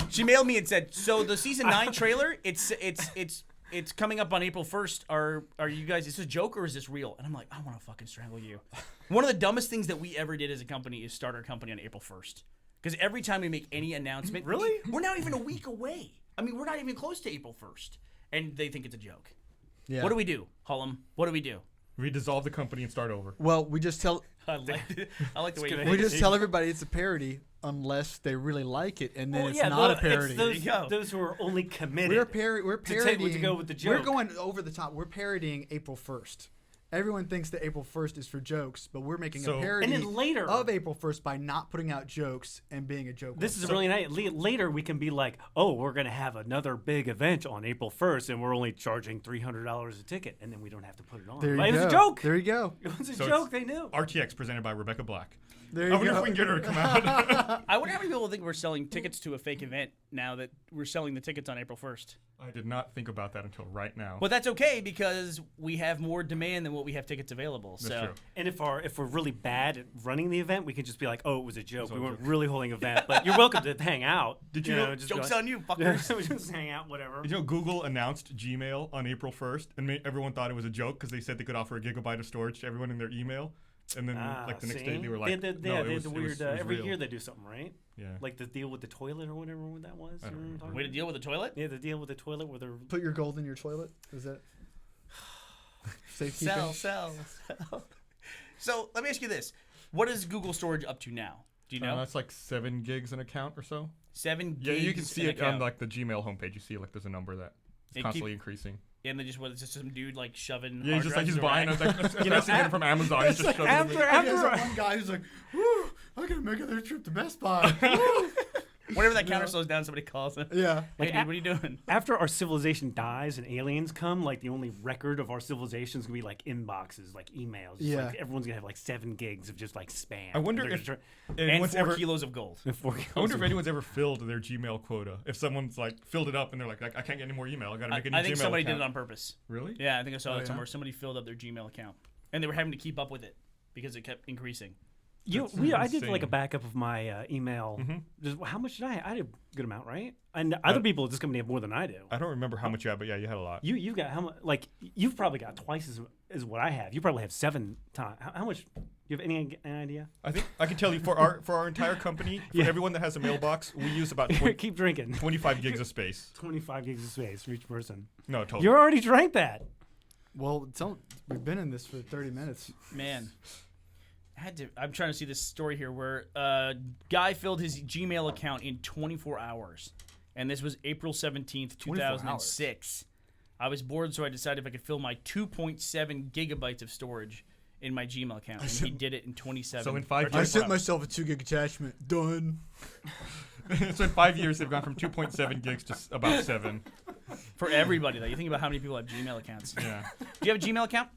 She mailed me and said, "So the season 9 trailer, it's coming up on April 1st. Are you guys? Is this a joke or is this real?" And I'm like, I want to fucking strangle you. One of the dumbest things that we ever did as a company is start our company on April 1st. Because every time we make any announcement, Really? we're not even a week away. I mean, we're not even close to April 1st, and they think it's a joke. Yeah. What do we do, Hullum? What do we do? We dissolve the company and start over. Well, we just tell I like the way you gonna think. we just tell everybody it's a parody unless they really like it, and then Well, it's yeah, not a it's parody. There you go. those who are only committed. We're to parodying. go with the We're joke. going over the top. We're parodying April 1st. Everyone thinks that April 1st is for jokes, but we're making So- a parody And then later- of April 1st by not putting out jokes and being a joke. This is a really nice. Later, we can be like, "Oh, we're going to have another big event on April 1st, and we're only charging $300 a ticket, and then we don't have to put it on." There you But go. it was a joke. There you go. It was a So joke. it's They knew. RTX presented by Rebecca Black. There I you wonder if go. we can get her to come out. I wonder how many people think we're selling tickets to a fake event now that we're selling the tickets on April 1st. I did not think about that until right now. Well, that's okay because we have more demand than what we have tickets available. That's So true. And if we're really bad at running the event, we can just be like, "Oh, it was a joke. all We a weren't joke." really holding an event, but you're welcome to hang out." Did you know- just jokes go- on you, fuckers. we just hang out, whatever. Did you know Google announced Gmail on April 1st, and everyone thought it was a joke because they said they could offer a gigabyte of storage to everyone in their email, and then like the next day they were like, they had no, it the was, weird. it was every real. year they do something, right? Yeah. Like the deal with the toilet or whatever that was. I don't You know what I'm remember. talking Way to about? deal with the toilet? Yeah, the deal with the toilet where they're Put your gold in your toilet. Is that safekeeping? Sell. So let me ask you this: what is Google Storage up to now? Do you know? That's like 7 gigs an account or so. 7 gigs. Yeah, you can see an it on account. like the Gmail homepage. You see like there's a number that is constantly increasing. And then it's just some dude like shoving. Yeah, he's just like hard he's drives buying. around. Like, you know, from Amazon. He's just shoving them in. There's that one guy who's like, "Woo, I gotta make another trip to Best Buy." Woo. Whenever that counter slows down, somebody calls him. Yeah. Hey, dude, what are you doing? After our civilization dies and aliens come, like the only record of our civilization is gonna be like inboxes, like emails. Just, Yeah. like, everyone's gonna have like 7 gigs of just like spam. I wonder They're if just And anyone's 4 ever. kilos of gold. I wonder if anyone's ever filled their Gmail quota. If someone's like filled it up and they're like, I can't get any more email. I gotta make a new Gmail I think somebody account. did it on purpose. Really? Yeah, I think I saw Oh, that yeah? somewhere. Somebody filled up their Gmail account, and they were having to keep up with it because it kept increasing. I did like a insane. backup of my email. Mm-hmm. Just, how much did I? I had a good amount, right? And other people at this company have more than I do. I don't remember how much you had, but yeah, you had a lot. You've got how much? Like you've probably got twice as what I have. You probably have 7 times. How much? Do you have any idea? I think I can tell you for our entire company, for everyone that has a mailbox, we use about Keep drinking. 25 gigs of space. 25 gigs of space for each person. No, totally. You already drank that. Well, we've been in this for 30 minutes. Man, I'm trying to see this story here where guy filled his Gmail account in 24 hours, and this was April 17th, 2006. I was bored, so I decided if I could fill my 2.7 gigabytes of storage in my Gmail account, and he did it in 27. So in 5 or years, I 24 sent hours. myself a 2 gig attachment. Done. so in 5 years, they've gone from 2.7 gigs to about 7. For everybody, though. You think about how many people have Gmail accounts. Yeah. Do you have a Gmail account?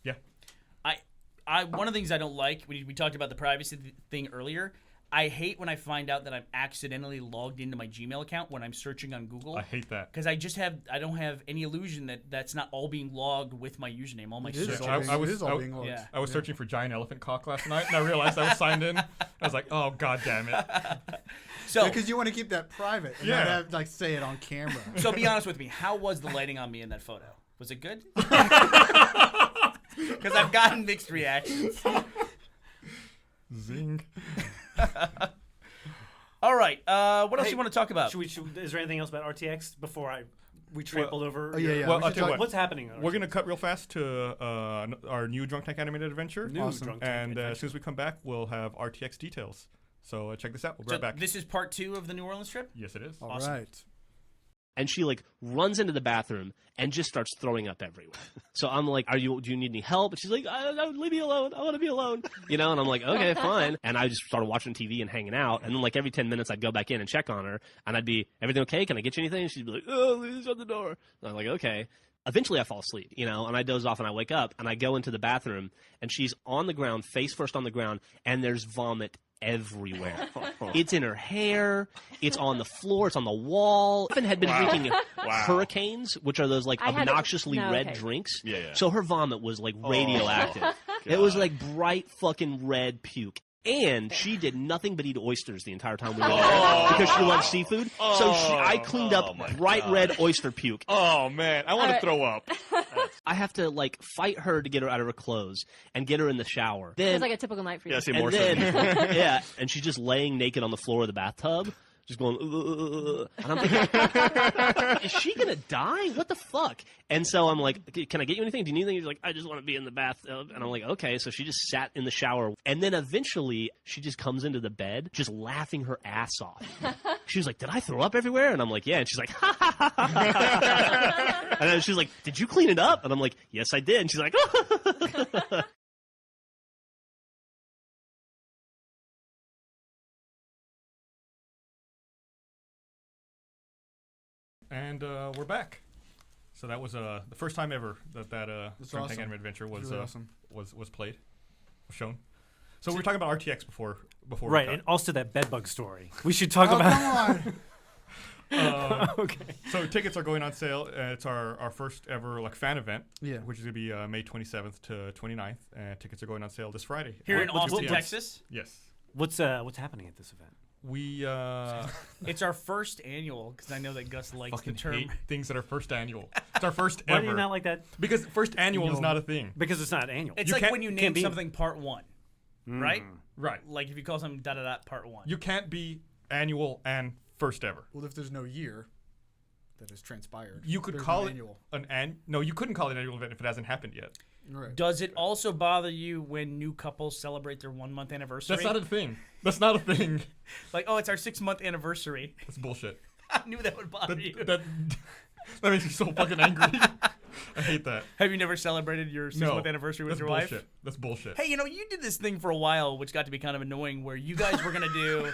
Yeah. One of the things I don't like, we talked about the privacy thing earlier. I hate when I find out that I'm accidentally logged into my Gmail account when I'm searching on Google. I hate that. Because I don't have any illusion that that's not all being logged with my username, all my It is searches. all I being, was- being logged. Yeah. I was searching for giant elephant cock last night, and I realized I was signed in. I was like, oh, god damn it. So, Because you want to keep that private and Yeah. not have, like, say it on camera. so be honest with me. How was the lighting on me in that photo? Was it good? Because I've gotten mixed reactions. Zing. All right. What else Hey, you want to talk about? Is there anything else about RTX before we trampled over? Oh, yeah, yeah. Well, we I'll should tell you talk- What's happening? on We're RTX? going to cut real fast to our new Drunk Tank Animated Adventure. New Awesome. Drunk Tank And Adventure. as soon as we come back, we'll have RTX details. So check this out. We'll be So right back. this is part 2 of the New Orleans trip? Yes, it is. All Awesome. right. And she like runs into the bathroom and just starts throwing up everywhere. So I'm like, do you need any help? And she's like, leave me alone. I want to be alone. You know, and I'm like, okay, fine. And I just started watching TV and hanging out. And then like every 10 minutes I'd go back in and check on her. And I'd be, everything okay? Can I get you anything? And she'd be like, oh, please shut the door. And I'm like, okay. Eventually I fall asleep, you know, and I doze off and I wake up and I go into the bathroom and she's on the ground, face first on the ground, and there's vomit everywhere. It's in her hair. It's on the floor. It's on the wall. Evan had been drinking Hurricanes, which are those like I had- obnoxiously no, red okay. drinks. Yeah. So her vomit was like radioactive. It was like bright fucking red puke. And she did nothing but eat oysters the entire time we were there because she loves seafood. So I cleaned up bright red oyster puke. Oh man, I want to Alright. throw up. I have to like fight her to get her out of her clothes and get her in the shower. Then It's like a typical night for you. Yeah, see and more so. then, yeah, and she's just laying naked on the floor of the bathtub, just going, and I'm thinking, is she gonna die? What the fuck? And so I'm like, can I get you anything? Do you need anything? She's like, I just want to be in the bathtub. And I'm like, okay. So she just sat in the shower, and then eventually she just comes into the bed, just laughing her ass off. She was like, did I throw up everywhere? And I'm like, yeah. And she's like, ha ha ha ha, ha. And then she's like, did you clean it up? And I'm like, yes, I did. And she's like, And we're back. So that was the first time ever that Drunk Tank awesome. Animated Adventure was really awesome. was played, was shown. So we were talking about RTX before we Right, cut. and also that bedbug story. We should talk Oh, about. come on. Okay. So tickets are going on sale. It's our first ever like fan event, Yeah. which is going to be May 27th to 29th. And tickets are going on sale this Friday. Here in What's your Austin, TM? Texas. Yes. What's happening at this event? We It's our first annual because I know that Gus likes fucking the term. hate things that are first annual. It's our first Why ever. do you not like that? Because first annual is No. not a thing. Because it's not annual. It's You like can't- when you can't name be- something part 1, right? Right. Like if you call something da da da part 1. You can't be annual and first ever. Well, if there's no year that has transpired, You could there's call no it annual. No, you couldn't call it an annual event if it hasn't happened yet. Right. Does it also bother you when new couples celebrate their 1 month anniversary? That's not a thing. That's not a thing. Like, oh, it's our 6 month anniversary. That's bullshit. I knew that would bother you. That makes me so fucking angry. I hate that. Have you never celebrated your 6 month anniversary with that's your bullshit. wife? That's bullshit. Hey, you did this thing for a while, which got to be kind of annoying, where you guys were going to do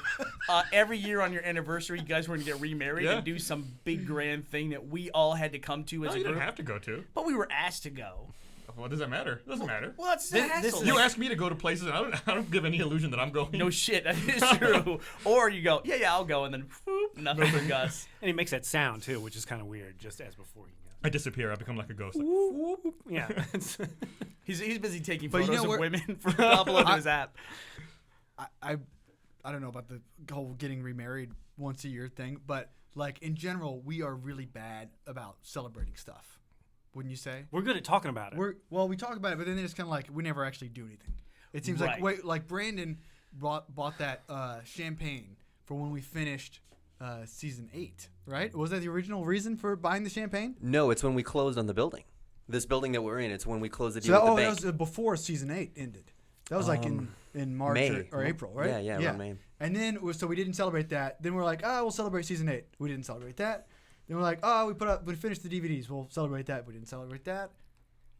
every year on your anniversary, you guys were going to get remarried and do some big grand thing that we all had to come to as a you group. didn't have to go to. But we were asked to go. What does that matter? It doesn't matter. Well, that's the hassle. You ask me to go to places, and I don't give any illusion that I'm going. No shit, that is true. Or you go, yeah, I'll go, and then whoop, nothing from Gus. And he makes that sound too, which is kind of weird, just as before you go. I disappear. I become like a ghost. Like, Whoop, whoop. Yeah. He's busy taking But you photos know of where- women for upload to his app. I don't know about the whole getting remarried once a year thing, but like in general, we are really bad about celebrating stuff. Wouldn't you say? We're good at talking about it. We talk about it, but then it's kind of like we never actually do anything. It seems Right. like Brandon bought that champagne for when we finished season 8, right? Was that the original reason for buying the champagne? No, it's when we closed on the building. This building that we're in, it's when we closed the deal So with the that bank. was before season 8 ended. That was like in March May. or April, right? Yeah, around May. And then so we didn't celebrate that. Then we're like, we'll celebrate season 8. We didn't celebrate that. Then we're like, we finished the DVDs. We'll celebrate that. We didn't celebrate that.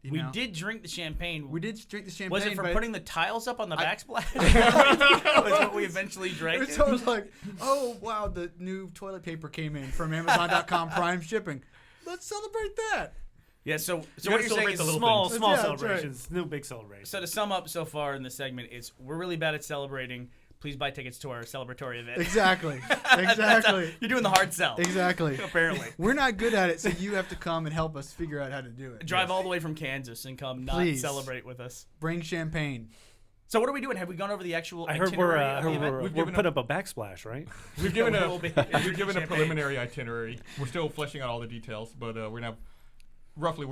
We did drink the champagne. We did drink the champagne. Was it for but putting the tiles up on the backsplash? Was what we eventually drank. It's almost like, oh wow, the new toilet paper came in from Amazon.com Prime shipping. Let's celebrate that. Yeah, so You what gotta you're saying celebrate is the little small things. small Yeah, that's right. celebrations, no big celebrations. So to sum up so far in the segment, it's we're really bad at celebrating. Please buy tickets to our celebratory event. Exactly. That's how- Exactly. you're doing the hard sell. Exactly. Apparently. We're not good at it, so you have to come and help us figure out how to do it. Drive all the way from Kansas and come not Please. celebrate with us. Bring champagne. So what are we doing? Have we gone over the actual I heard we're, itinerary of the event? We've we're given putting up a backsplash, right? We've given a We'll be- a preliminary itinerary. We're still fleshing out all the details, but we're gonna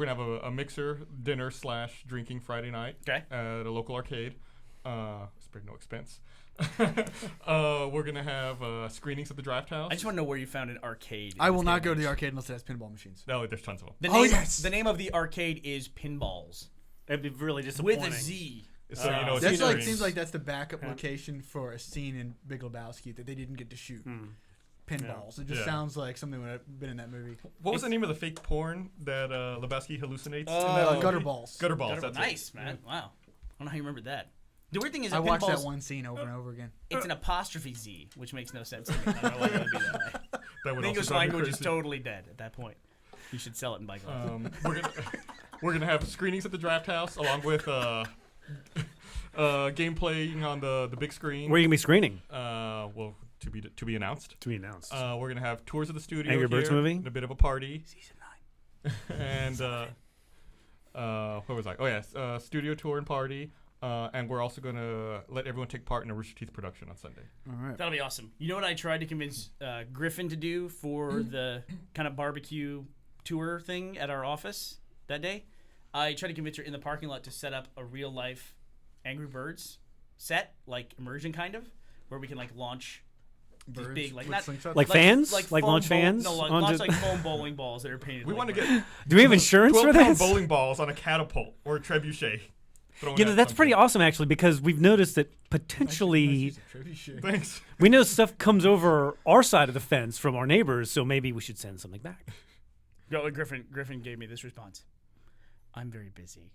have a mixer dinner / drinking Friday night Okay. at a local arcade. Spared no expense. We're gonna have screenings at the Draft House. I just want to know where you found an arcade. in I will this not day go and to the age. arcade unless it has pinball machines. No, there's tons of them. The Oh, name, yes. The name of the arcade is Pinballs That'd be really disappointing. with a Z. So you know, it's That's like screens. seems like that's the backup location for a scene in Big Lebowski that they didn't get to shoot. Pinballs. It just Yeah. sounds like something would have been in that movie. What was the name of the fake porn that Lebowski hallucinates? in Oh, that movie? Gutter balls. Gutter balls. That's Nice, it. man. Wow. I don't know how you remembered that. The weird thing is I that watched that Pinballs, one scene over and over again. it's an apostrophe Z, which makes no sense to me. I don't know why that would be that way. That The would English also drive me language is crazy. totally dead at that point. You should sell it in bike lanes. We're gonna have screenings at the Draft House along with gameplay on the big screen. Where are you gonna be screening? Well, to be announced. To be announced. We're gonna have tours of the studio. Angry Birds here, movie? and a bit of a party. Season 9. And what was I? Oh yes, studio tour and party. And we're also gonna let everyone take part in a Rooster Teeth production on Sunday. All right. That'll be awesome. You know what I tried to convince Griffin to do for the kind of barbecue tour thing at our office that day? I tried to convince her in the parking lot to set up a real life Angry Birds set, like immersion kind of, where we can like launch these Birds big, like with not slingshots? Like fans? Like foam launch fans No, like, onto- launch like foam bowling balls that are painted. We like want to birds. get Do we have insurance for 12-pound this? bowling balls on a catapult or a trebuchet. thrown You know, at that's pretty something. awesome actually, because we've noticed that potentially Thanks. we know stuff comes over our side of the fence from our neighbors, so maybe we should send something back. Go, Griffin gave me this response. I'm very busy.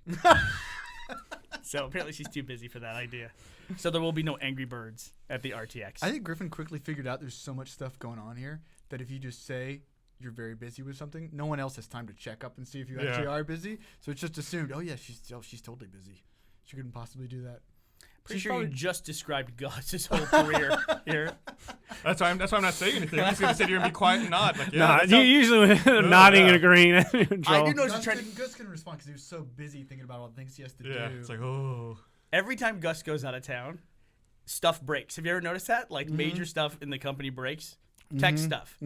So apparently she's too busy for that idea. So there will be no Angry Birds at the RTX. I think Griffin quickly figured out there's so much stuff going on here that if you just say you're very busy with something, no one else has time to check up and see if you actually are busy. So it's just assumed, oh yeah, she's totally busy. She couldn't possibly do that. Pretty She's sure you probably- just described Gus's whole career here. That's why I'm not saying anything. I'm just gonna sit here and be quiet and nod. Like, yeah, Nah, that you sounds- usually nodding and yeah. agreeing. I do know Gus she's trying to. couldn't respond because he was so busy thinking about all the things he has to Yeah, do. it's like, oh. Every time Gus goes out of town, stuff breaks. Have you ever noticed that? Like major stuff in the company breaks. Tech stuff.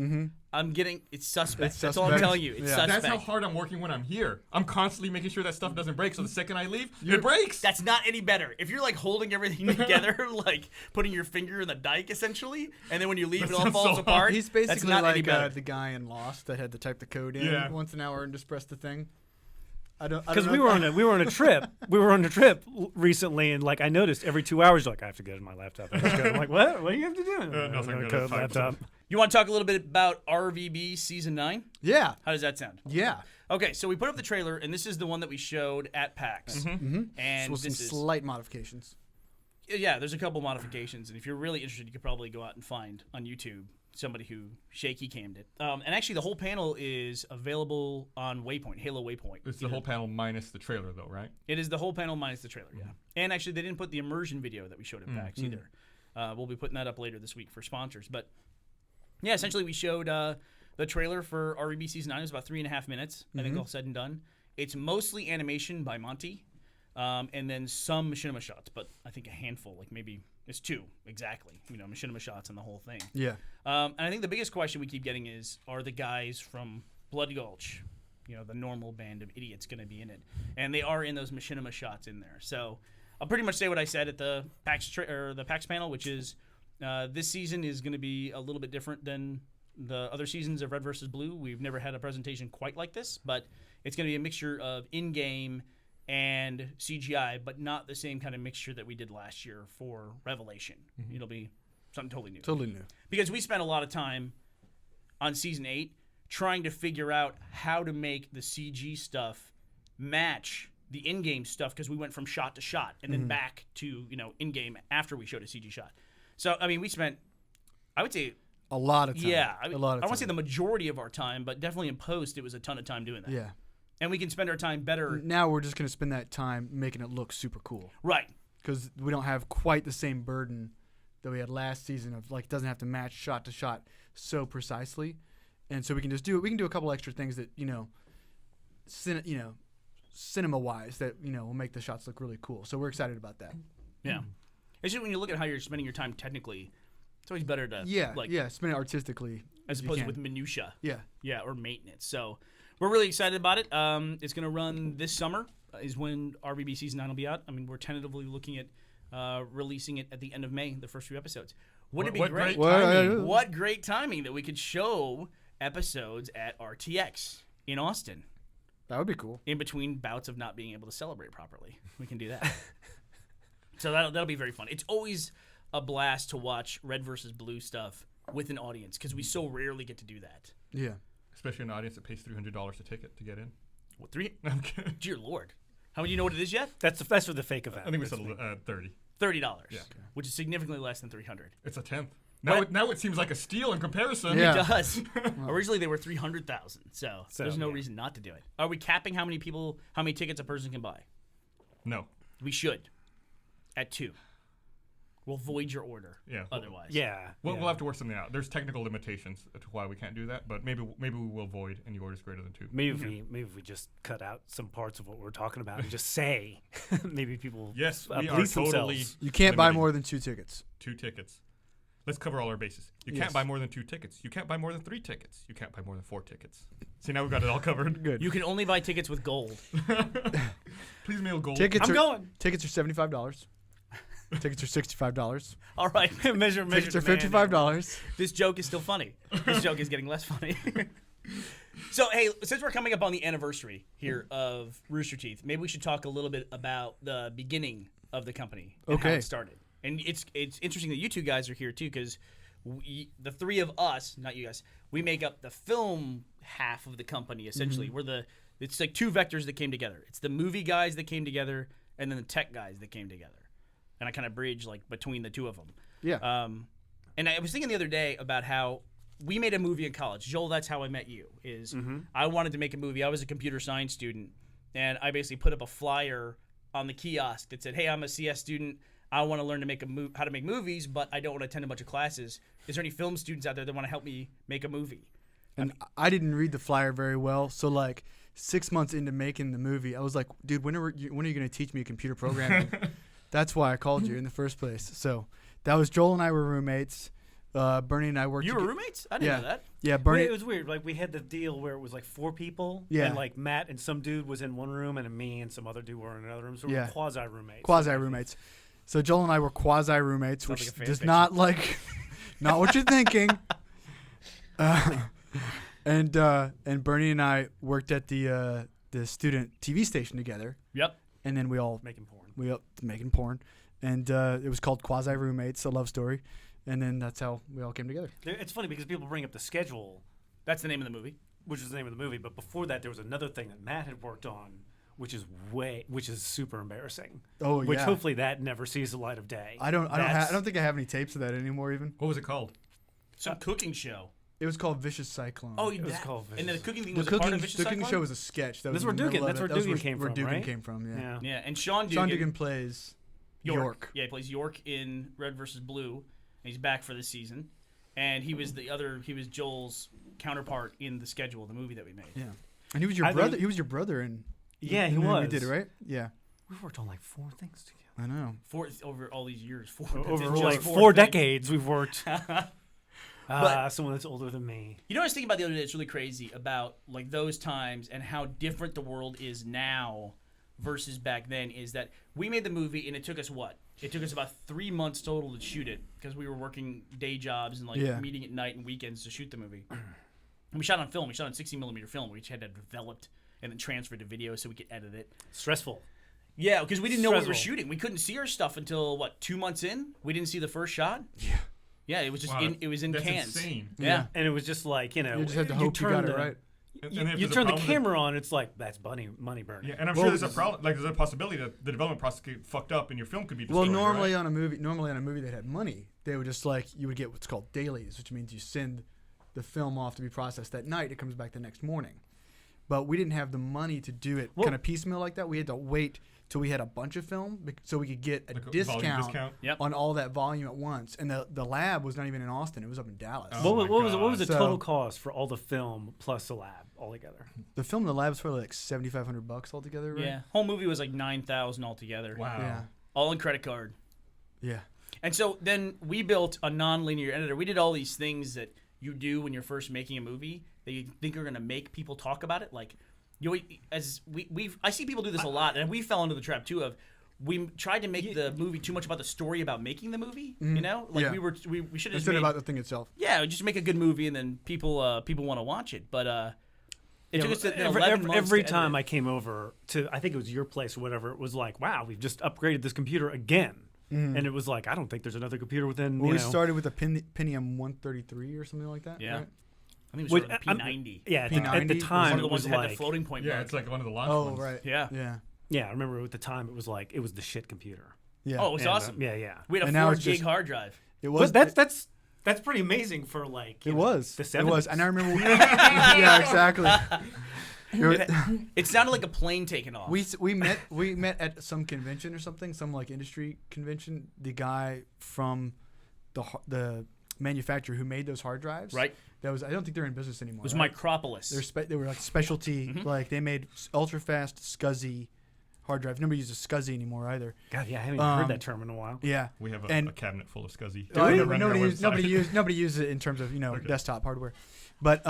I'm getting it's suspect. It's That's all I'm suspect. telling you. It's Yeah. suspect. That's how hard I'm working when I'm here. I'm constantly making sure that stuff doesn't break. So the second I leave, it breaks. That's not any better. If you're like holding everything together, like putting your finger in the dike essentially, and then when you leave That it all sounds falls so apart. He's that's basically not any like better. the guy in Lost that had to type the code in Yeah. once an hour and just press the thing. Because we were on a trip. We were on a trip recently, and like I noticed every 2 hours, like I have to go to my laptop. I'm like, what? What do you have to do? Nothing. I'm gonna laptop. You want to talk a little bit about RVB Season 9? Yeah. How does that sound? Yeah. Okay, so we put up the trailer, and this is the one that we showed at PAX. And With some this is slight modifications. yeah, there's a couple modifications, and if you're really interested, you could probably go out and find on YouTube somebody who shaky cammed it. And actually, the whole panel is available on Waypoint, Halo Waypoint. It's the whole panel minus the trailer, though, right? It is the whole panel minus the trailer, yeah. And actually, they didn't put the immersion video that we showed at PAX either. We'll be putting that up later this week for sponsors. But yeah, essentially, we showed the trailer for RVB Season 9. It was about 3.5 minutes, I think, all said and done. It's mostly animation by Monty, and then some machinima shots, but I think a handful, like maybe it's 2 exactly, machinima shots and the whole thing. Yeah. And I think the biggest question we keep getting is, are the guys from Blood Gulch, the normal band of idiots, going to be in it? And they are in those machinima shots in there. So I'll pretty much say what I said at the PAX panel, which is this season is going to be a little bit different than the other seasons of Red vs. Blue. We've never had a presentation quite like this, but it's going to be a mixture of in-game and CGI, but not the same kind of mixture that we did last year for Revelation. It'll be something totally new. Totally new. Because we spent a lot of time on Season 8 trying to figure out how to make the CG stuff match the in-game stuff, because we went from shot to shot and then back to, in-game after we showed a CG shot. So, I mean, we spent, I would say, a lot of time. Yeah. a lot of I don't want time. to say the majority of our time, but definitely in post, it was a ton of time doing that. Yeah. And we can spend our time better. Now we're just going to spend that time making it look super cool. Right. Because we don't have quite the same burden that we had last season of, like, doesn't have to match shot to shot so precisely. And so we can just do a couple extra things that, cinema-wise that, will make the shots look really cool. So we're excited about that. Yeah. It's just when you look at how you're spending your time technically, it's always better to spend it artistically as opposed to with minutia. Yeah. Or maintenance. So we're really excited about it. It's going to run this summer is when RVB Season 9 will be out. I mean, we're tentatively looking at releasing it at the end of May, the first few episodes. Wouldn't it be great? What great timing that we could show episodes at RTX in Austin. That would be cool. In between bouts of not being able to celebrate properly. We can do that. So that'll be very fun. It's always a blast to watch Red versus Blue stuff with an audience, because we so rarely get to do that. Yeah. Especially an audience that pays $300 a ticket to get in. What, 3? I'm kidding. Dear Lord. How do you know what it is yet? That's for the fake event. I think we said 30. $30. Yeah. Which is significantly less than $300. It's a tenth. Now it seems like a steal in comparison. Yeah. It does. Originally they were $300,000, so there's no reason not to do it. Are we capping how many tickets a person can buy? No. We should. At 2. We'll void your order. Yeah. Otherwise. Yeah. We'll have to work something out. There's technical limitations to why we can't do that, but maybe we will void any orders greater than 2. Maybe if we just cut out some parts of what we're talking about and just say, maybe people Yes, we are police totally. themselves. You can't buy limiting. more than 2 tickets. 2 tickets. Let's cover all our bases. You Yes. can't buy more than 2 tickets. You can't buy more than 3 tickets. You can't buy more than 4 tickets. See, now we've got it all covered. Good. You can only buy tickets with gold. Please mail gold. Tickets I'm are going. Tickets are $75. Tickets are $65. All right. measure Tickets are demand. $55. This joke is still funny. This joke is getting less funny. So, hey, since we're coming up on the anniversary here of Rooster Teeth, maybe we should talk a little bit about the beginning of the company and how Okay. it started. And it's interesting that you two guys are here, too, because the 3 of us, not you guys, we make up the film half of the company, essentially. It's like 2 vectors that came together. It's the movie guys that came together, and then the tech guys that came together. And I kind of bridge like between the 2 of them. Yeah. And I was thinking the other day about how we made a movie in college. Joel, that's how I met you. I wanted to make a movie. I was a computer science student, and I basically put up a flyer on the kiosk that said, "Hey, I'm a CS student. I want to learn to make how to make movies, but I don't want to attend a bunch of classes. Is there any film students out there that want to help me make a movie?" And I didn't read the flyer very well, so like 6 months into making the movie, I was like, dude, when are you going to teach me computer programming? That's why I called you in the first place. So that was Joel and I were roommates. Bernie and I worked. You were roommates? I didn't know that. Yeah, Bernie. It was weird. Like we had the deal where it was like 4 people. Yeah. And like Matt and some dude was in one room, and me and some other dude were in another room. So we Yeah. were quasi roommates. Quasi roommates. So Joel and I were quasi roommates, Sounds which like a fan does fiction. not like, not what you're thinking. And Bernie and I worked at the the student TV station together, Yep. and then we all Making porn. making porn, and it was called Quasi Roommates, a love story, and then that's how we all came together. It's funny because people bring up the schedule, That's the name of the movie. which is the name of the movie, but before that there was another thing that Matt had worked on, which is super embarrassing. Oh Which yeah. hopefully that never sees the light of day. I don't That's- think I have any tapes of that anymore. Even What was it called? Some cooking show. it was called Vicious Cyclone. Oh, was that, called and then the Vicious. cooking thing the was a part cooking of Vicious the cooking Cyclone? show was a sketch. That That's was where in the middle Dugan- of that's it. where That was Dugan came where from, Dugan right? came from. Yeah. Yeah, and Sean Sean Dugan Dugan plays York. York. Yeah, he plays York in Red versus Blue, and he's back for this season. And he was Joel's counterpart in the schedule of the movie that we made. Yeah. And he was your I brother. think- He was your brother in. Yeah, he in the movie was. We did it right. Yeah. We've worked on like 4 things together. I know. Over all these years. Over just like 4 4 things. decades we've worked. Someone that's older than me. You know what I was thinking about the other day that's really crazy about like those times and how different the world is now versus back then is that we made the movie and it took us what? It took us about 3 months total to shoot it because we were working day jobs and like Yeah. meeting at night and weekends to shoot the movie. And we shot on film. We shot on 60mm film. We had to develop and then transfer to video so we could edit it. Stressful. Yeah, because we didn't know what we were Stressful. shooting. We couldn't see our stuff until what 2 months in. We didn't see the first shot. Yeah. Yeah, it was just Wow, it was in that's cans. insane. Yeah. And it was just like, You just had to hope you turn got it the- right. And You, if you there's a turn the problem camera on, it's like, that's money burning. Yeah, and I'm Well, sure there's a problem. Like, there's a possibility that the development process could get fucked up and your film could be Well, destroyed. normally right? on a movie that had money, they would just like you would get what's called dailies, which means you send the film off to be processed that night. It comes back the next morning. But we didn't have the money to do it Well- kind of piecemeal like that. We had to wait till we had a bunch of film so we could get a Like a volume discount, discount? Yep. on all that volume at once. And the lab was not even in Austin; it was up in Dallas. Oh. What my was the God. total So- cost for all the film plus the lab altogether? The film in the lab was probably like $7,500 altogether. Right? Yeah, whole movie was like 9,000 altogether. Wow. Yeah. All in credit card. Yeah. And so then we built a non-linear editor. We did all these things that you do when you're first making a movie that you think are going to make people talk about it. Like, I see people do this a lot, and we fell into the trap too of we tried to make the movie too much about the story about making the movie. You know, like Yeah. we should have just Instead made, about the thing itself. yeah, just make a good movie and then people want to watch it. But it took us then 11 months every to time edit I came over to, I think it was your place or whatever, it was like, wow, we've just upgraded this computer again. And it was like, I don't think there's another computer within, Well, you we know. started with a Pentium 133 or something like that. Yeah. Right? I think it was Wait, sort of P90. Yeah, at the P90 time One of it the ones was that had the like, floating point Yeah, bug. it's like one of the launch Oh, ones. right. Yeah. Yeah. yeah, I remember at the time it was like, it was the shit computer. Yeah. Oh, it was And, awesome. yeah. We had a And now 4 it's gig just- hard drive. It was. But that's pretty amazing for like, you It know, was. the It 70s. was. And I remember. Yeah, exactly. It sounded like a plane taking off. We met at some convention or something, some like industry convention. The guy from the manufacturer who made those hard drives. Right. That was. I don't think they're in business anymore. It was right? Micropolis. They were like specialty. Like they made ultra fast SCSI hard drives. Nobody uses SCSI anymore either. God, yeah, I haven't even heard Um, that term in a while. Yeah. We have And- a cabinet full of SCSI. Nobody uses it in terms of Okay. desktop hardware, but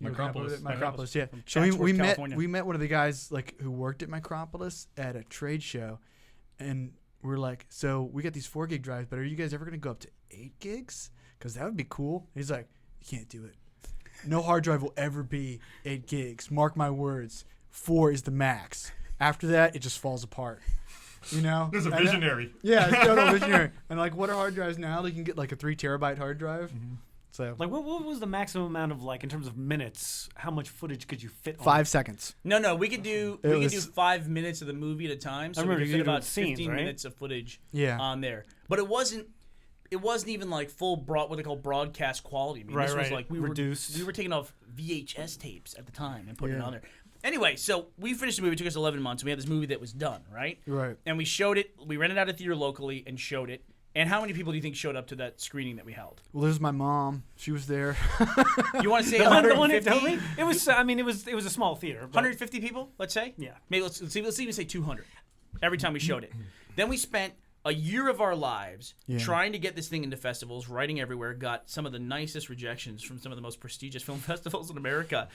Micropolis. Micropolis, yeah. From So Chatsworth, we met California. one of the guys like who worked at Micropolis at a trade show, and we're like, so we got these 4 gig drives, but are you guys ever gonna go up to 8 gigs? Because that would be cool. He's like, you can't do it. No hard drive will ever be 8 gigs. Mark my words. 4 is the max. After that, it just falls apart. You know? There's a And that- visionary. yeah, it's total visionary. And like, what are hard drives now? You can get like a 3 terabyte hard drive. So Like, what was the maximum amount of, like, in terms of minutes, how much footage could you fit on 5 seconds. No, we could do It we could do was- 5 minutes of the movie at a time. So we remember could you fit could do about scenes, 15 right? minutes of footage Yeah. on there. But it wasn't even like full what they call broadcast quality. I mean, this Right, was right. like we Reduced. were taking off VHS tapes at the time and putting it Yeah. on there. Anyway, so we finished the movie. It took us 11 months. We had this movie that was done, right? Right. And we showed it. We rented out a theater locally and showed it. And how many people do you think showed up to that screening that we held? Well, there's my mom. She was there. You want to say The one that 150? told me? It was. I mean, it was a small theater. But 150 people, let's say. Yeah. Maybe let's even say 200 every time we showed it. Then we spent a year of our lives trying to get this thing into festivals, writing everywhere. Got some of the nicest rejections from some of the most prestigious film festivals in America,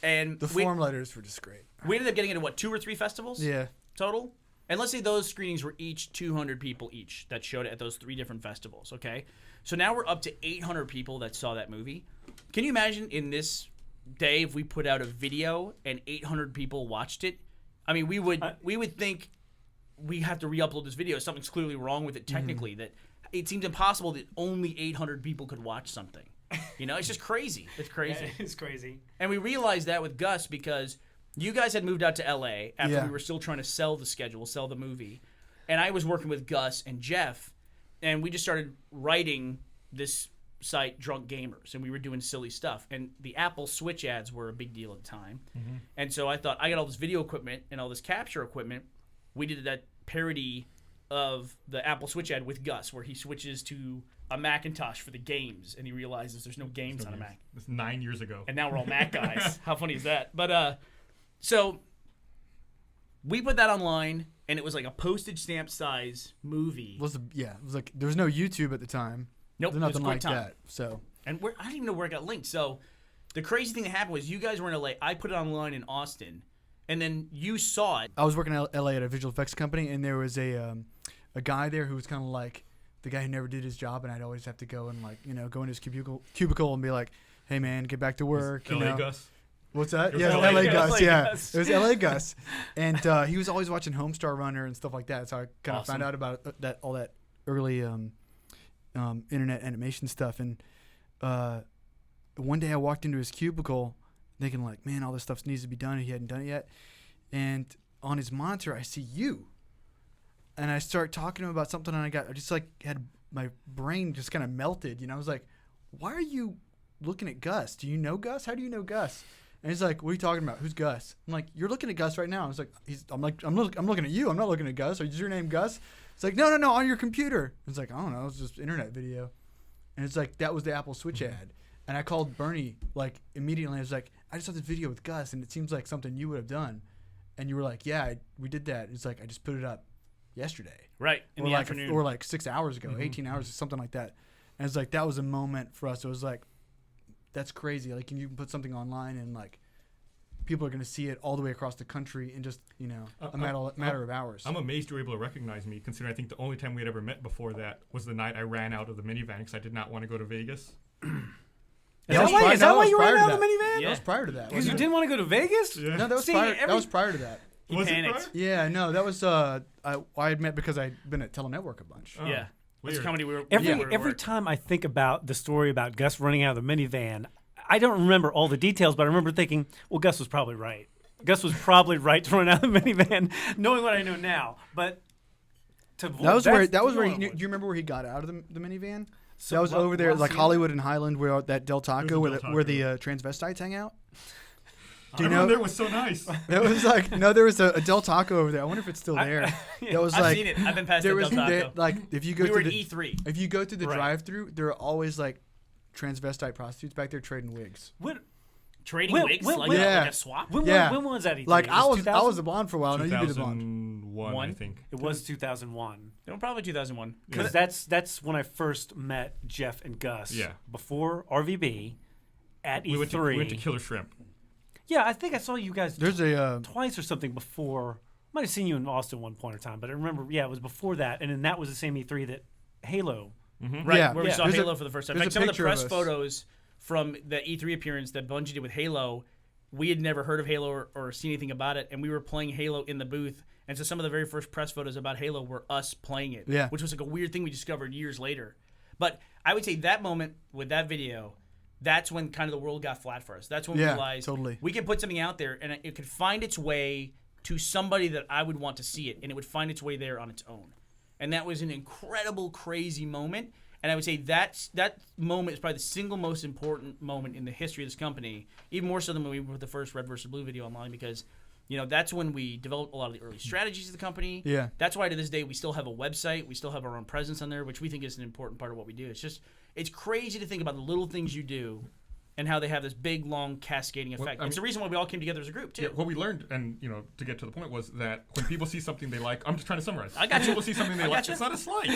and The form letters were just great. we ended up getting into 2 or 3 festivals Yeah. total. And let's say those screenings were each 200 people each that showed it at those 3 different festivals. Okay, so now we're up to 800 people that saw that movie. Can you imagine in this day if we put out a video and 800 people watched it, I mean, we would think we have to re-upload this video. Something's clearly wrong with it technically. That it seems impossible that only 800 people could watch something. You know, it's just crazy. It's crazy. It's crazy. And we realized that with Gus because you guys had moved out to LA after Yeah. we were still trying to sell the schedule, sell the movie. And I was working with Gus and Jeff, and we just started writing this site, Drunk Gamers, and we were doing silly stuff. And the Apple Switch ads were a big deal at the time. And so I thought, I got all this video equipment and all this capture equipment. We did that parody of the Apple Switch ad with Gus, where he switches to a Macintosh for the games, and he realizes there's no games on a Mac. It's 9 years ago. And now we're all Mac guys. How funny is that? But so we put that online, and it was like a postage stamp size movie. It was like there was no YouTube at the time. Nope, There's it was nothing like QuickTime. that. So And I don't even know where it got linked. So the crazy thing that happened was you guys were in LA. I put it online in Austin, and then you saw it. I was working in LA at a visual effects company, and there was a guy there who was kind of like the guy who never did his job, and I'd always have to go and go in his cubicle and be like, "Hey man, get back to work." LA Gus. What's that? It was Yeah, LA LA Gus. Gus. LA Yeah, Gus. it was LA Gus, and he was always watching Homestar Runner and stuff like that. So I kind of Awesome. found out about all that early internet animation stuff. And one day I walked into his cubicle, thinking like, "Man, all this stuff needs to be done." And he hadn't done it yet. And on his monitor, I see you, and I start talking to him about something, and I just like had my brain just kind of melted. You know, I was like, "Why are you looking at Gus? Do you know Gus? How do you know Gus?" And he's like, "What are you talking about? Who's Gus?" I'm like, "You're looking at Gus right now." I was like, I'm looking at you. I'm not looking at Gus. Is your name Gus?" It's like, no, on your computer. It's like, I don't know. It's just internet video. And it's like, that was the Apple Switch ad. And I called Bernie like immediately. I was like, "I just saw this video with Gus, and it seems like something you would have done." And you were like, "Yeah, we did that." It's like, I just put it up yesterday. Right, in or the like afternoon. or like 6 hours ago, 18 hours, something like that. And it's like, that was a moment for us. It was like, that's crazy. Like, you can put something online and like people are going to see it all the way across the country in just, a matter of hours. I'm amazed you were able to recognize me, considering I think the only time we had ever met before that was the night I ran out of the minivan because I did not want to go to Vegas. Is that why you ran out of the minivan? That was prior to that. Because you wasn't didn't want to go to Vegas? Yeah. No, that was See, prior. That every- was prior to that. He Was it panicked. prior? Yeah, no, that was I had met because I'd been at Telenetwork a bunch. Oh, Yeah. That's weird. comedy. We were Every we were at every work. time I think about the story about Gus running out of the minivan, I don't remember all the details, but I remember thinking, well, Gus was probably right. Gus was probably right to run out of the minivan, knowing what I know now. But That was where he, do you remember where he got out of the minivan? So that was over there, like Los Hollywood and Highland, where that Del Taco, There's a Del where the Taco. transvestites hang out. Do you Everyone know? there was so nice. It was like, no, there was a Del Taco over there. I wonder if it's still there. That was I've like, seen it. I've been past there the was Del Taco. like if you go We were to at the E3. if you go to the Right. drive-through, there are always like transvestite prostitutes back there trading wigs. Trading When- wigs when- like, when- like Yeah. a swap. When, Yeah. when was that? E3? Like It I was 2000? a blonde for a while. No, you did a blonde. 2001, I One? think. It was 2001. No, probably 2001. Because that's when I first met Jeff and Gus. Yeah. Before RVB at E3. We went to Killer Shrimp. Yeah, I think I saw you guys There's a twice or something before. Might have seen you in Austin one point in time, but I remember, yeah, it was before that, and then that was the same E3 that Halo. Right, Yeah. where we Yeah. saw There's a- Halo for the first time. In there's fact, a some of the picture of press us. photos from the E3 appearance that Bungie did with Halo, we had never heard of Halo or seen anything about it, and we were playing Halo in the booth. And so some of the very first press photos about Halo were us playing it, Yeah. which was like a weird thing we discovered years later. But I would say that moment with that video, that's when kind of the world got flat for us. That's when we Yeah, realized totally. we could put something out there and it could find its way to somebody that I would want to see it, and it would find its way there on its own. And that was an incredible, crazy moment. And I would say that moment is probably the single most important moment in the history of this company, even more so than when we put the first Red versus Blue video online, because that's when we developed a lot of the early strategies of the company. Yeah. That's why to this day we still have a website. We still have our own presence on there, which we think is an important part of what we do. It's crazy to think about the little things you do and how they have this big, long, cascading effect. I It's the reason why we all came together as a group, too. Yeah, what we learned, and to get to the point, was that when people see something they like, I'm just trying to summarize. I got when you. people see something they I like, got you. it's not a slight.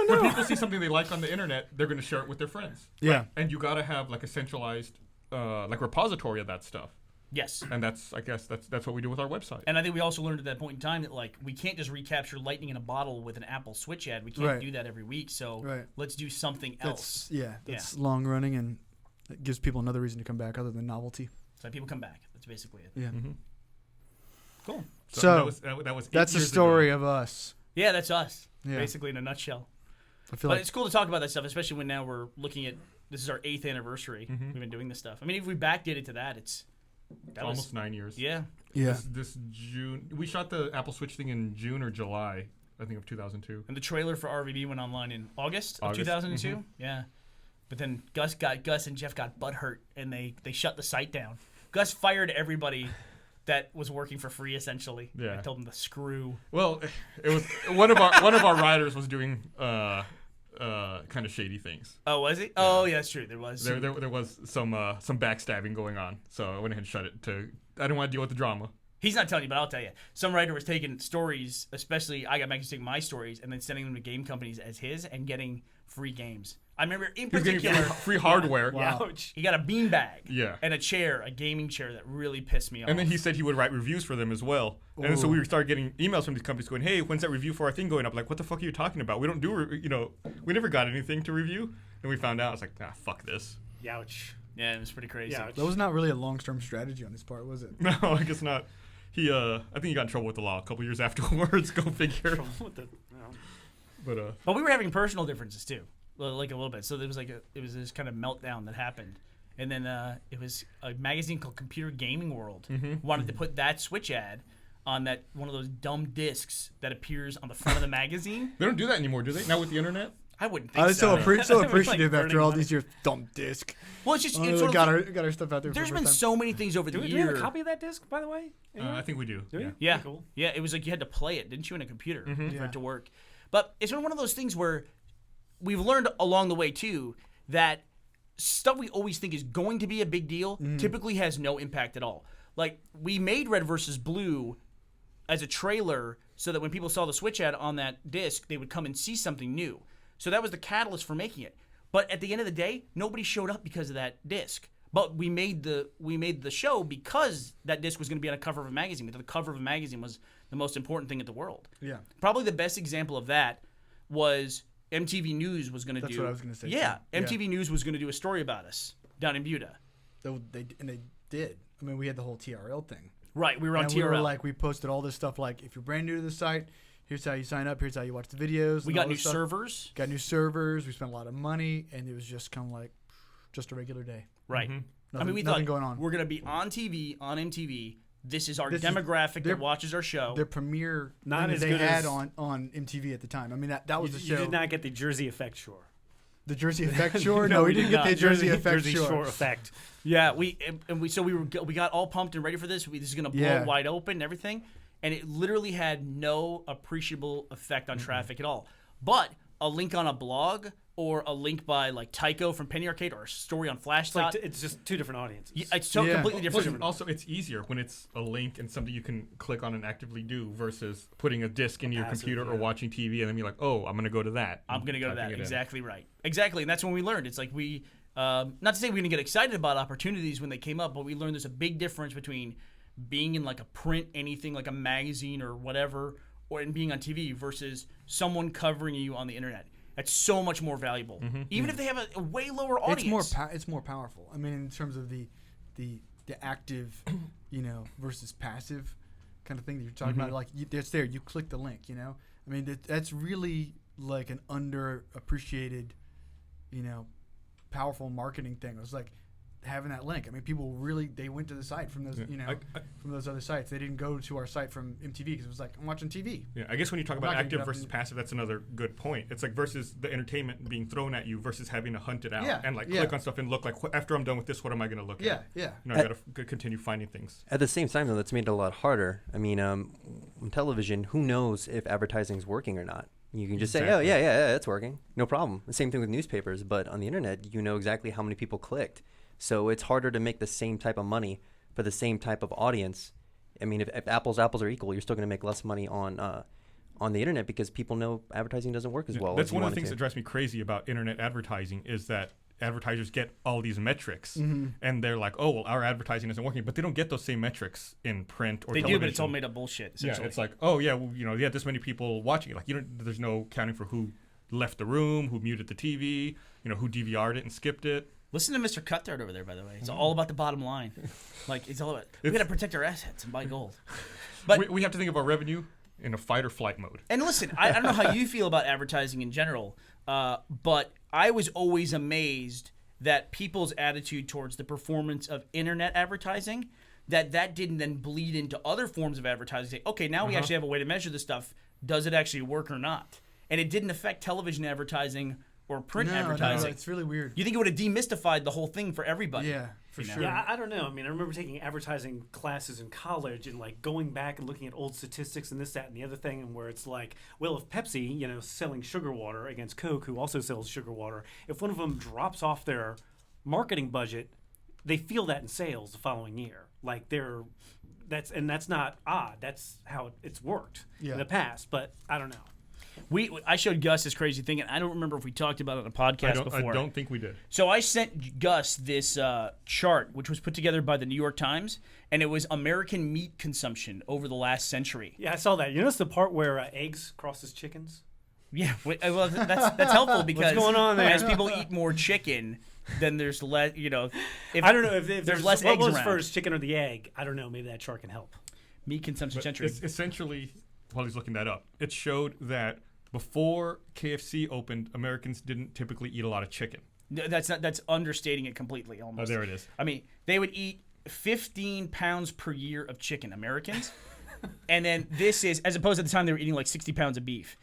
When people see something they like on the internet, they're going to share it with their friends. Yeah. And you got to have like a centralized, like repository of that stuff. Yes. And that's what we do with our website. And I think we also learned at that point in time that we can't just recapture lightning in a bottle with an Apple Switch ad. We can't Right. do that every week. So Right. let's do something else. that's long running, and it gives people another reason to come back other than novelty. So people come back. That's basically it. Yeah. Cool. So, that was that's the 8 years story ago. of us. Yeah, that's us. Yeah. Basically in a nutshell. I feel But like it's cool to talk about that stuff, especially when now we're looking at this is our 8th anniversary. We've been doing this stuff. I mean, if we backdated to that, that was Almost 9 years. yeah. yeah. This June, we shot the Apple Switch thing in June or July, I think, of 2002. And the trailer for RVD went online in August of August, 2002. Yeah. But then Gus and Jeff got butthurt and they shut the site down. Gus fired everybody that was working for free essentially. Yeah. I told them to screw. Well, it was one of our writers was doing kind of shady things. Oh, was he? Oh, yeah, that's true. There was. There was some backstabbing going on, so I went ahead and shut it. I didn't want to deal with the drama. He's not telling you, but I'll tell you. Some writer was taking stories, especially I got Maggie taking my stories, and then sending them to game companies as his and getting free games. I remember in He was getting particular, free hardware. Ouch. he got a beanbag Yeah. and a chair, a gaming chair that really pissed me off. And then he said he would write reviews for them as well. And then so we started getting emails from these companies going, "Hey, when's that review for our thing going up?" Like, what the fuck are you talking about? We don't do, we never got anything to review. And we found out, it's like, fuck this. Ouch. Yeah, it was pretty crazy. Ouch. That was not really a long-term strategy on his part, was it? No, I guess not. I think he got in trouble with the law a couple years afterwards. Go figure. What the, no. But we were having personal differences too, like a little bit. So there was it was this kind of meltdown that happened, and then it was a magazine called Computer Gaming World wanted to put that Switch ad on that one of those dumb discs that appears on the front of the magazine. they don't do that anymore, do they? Now with the internet? I wouldn't think I was so so. appreciative Like after all burning these years. Dumb disc. Well, it's just Oh, it's we sort got of our stuff out there. there's for the been first so many things over Do the we have years. a copy of that disc, by the way? I think we do. Do we? Yeah, Cool. yeah. It was like you had to play it, didn't you, in a computer for Yeah. it to work. But it's been one of those things where we've learned along the way too that stuff we always think is going to be a big deal typically has no impact at all. Like we made Red versus Blue as a trailer so that when people saw the Switch ad on that disc, they would come and see something new. So that was the catalyst for making it. But at the end of the day, nobody showed up because of that disc. But we made the show because that disc was going to be on a cover of a magazine. Because the cover of a magazine was the most important thing in the world. Yeah. Probably the best example of that was MTV News was going to do. That's what I was gonna say, Yeah, too. Yeah. MTV News was going to do a story about us down in Buda. They did. I mean, we had the whole TRL thing. Right, we were on And TRL. we posted all this stuff. Like, if you're brand new to the site, here's how you sign up. Here's how you watch the videos. We and got all new this stuff. servers. Got new servers. We spent a lot of money, and it was just kind of like just a regular day. Right. Nothing, I mean, we nothing thought going on. we're going to be on TV, on MTV. This is our This is- demographic they're- that watches our show. Their premiere Not thing that as they good had as- on MTV at the time. I mean, that was You, the you show. did not get the Jersey effect, sure. The Jersey Effect Shore? No, we didn't get not. the Jersey Effect Jersey Shore. Shore effect. Yeah, we got all pumped and ready for this. This is gonna blow Yeah. wide open and everything, and it literally had no appreciable effect on traffic at all. But a link on a blog or a link by like Tycho from Penny Arcade or a story on It's, like Flashshot, it's just two different audiences. it's so Yeah. completely Plus, different. also, it's easier when it's a link and something you can click on and actively do versus putting a disc into your Passive, computer or yeah. watching TV and then be like, oh, I'm going to go to that. I'm gonna go to Typing that. it in. Exactly right. Exactly, and that's when we learned. It's like we, not to say we're gonna get excited about opportunities when they came up, but we learned there's a big difference between being in like a print anything like a magazine or whatever, or in being on TV versus someone covering you on the internet. That's so much more valuable, even if they have a way lower audience. It's more powerful. I mean, in terms of the active, versus passive kind of thing that you're talking about. Like, it's there. You click the link. I mean, that's really like an underappreciated, powerful marketing thing. It was like having that link. I mean, people really they went to the site from those from those other sites. They didn't go to our site from MTV because it was like I'm watching TV. Yeah, I guess when you talk I'm about not gonna active get up versus and- passive, that's another good point. It's like versus the entertainment being thrown at you versus having to hunt it out Yeah, and like yeah. click on stuff and look like after I'm done with this, what am I going to look Yeah, at? yeah. I got to continue finding things. At the same time, though, that's made it a lot harder. I mean, on television, who knows if advertising is working or not? You can just say, oh, Exactly. yeah, it's working. No problem. The same thing with newspapers. But on the internet, you know exactly how many people clicked. So it's harder to make the same type of money for the same type of audience. I mean, if apples are equal, you're still going to make less money on the internet because people know advertising doesn't work as well. That's as you one of want the it things to. that drives me crazy about internet advertising is that advertisers get all these metrics and they're like, oh, well, our advertising isn't working, but they don't get those same metrics in print or they television. do, but it's all made up bullshit. Yeah, Essentially. it's like, oh yeah, well, you had this many people watching it. Like, there's no counting for who left the room, who muted the TV, who DVR'd it and skipped it. Listen to Mr. Cutthroat over there, by the way. It's all about the bottom line. Like, it's all about, we got to protect our assets and buy gold. But we have to think of our revenue in a fight or flight mode. And listen, I don't know how you feel about advertising in general, but I was always amazed that people's attitude towards the performance of internet advertising, that didn't then bleed into other forms of advertising. Say, okay, now we actually have a way to measure this stuff. Does it actually work or not? And it didn't affect television advertising or print advertising. No, it's really weird. You think it would have demystified the whole thing for everybody? Yeah, for sure. Yeah, I don't know. I mean, I remember taking advertising classes in college and like going back and looking at old statistics and this, that, and the other thing, and where it's like, well, if Pepsi, selling sugar water against Coke, who also sells sugar water, if one of them drops off their marketing budget, they feel that in sales the following year. Like that's not odd. That's how it's worked in the past. But I don't know. I showed Gus this crazy thing, and I don't remember if we talked about it on a podcast before. I don't think we did. So I sent Gus this chart, which was put together by the New York Times, and it was American meat consumption over the last century. Yeah, I saw that. You notice the part where eggs crosses chickens? Yeah, well, that's helpful because What's going on there? as people eat more chicken, then there's less. I don't know if there's less what eggs was around. first, chicken or the egg. I don't know. Maybe that chart can help. Meat consumption But century. it's essentially, while he's looking that up, it showed that before KFC opened, Americans didn't typically eat a lot of chicken. No, that's understating it completely. Almost. Oh, there it is. I mean, they would eat 15 pounds per year of chicken, Americans, and then this is, as opposed to the time they were eating like 60 pounds of beef.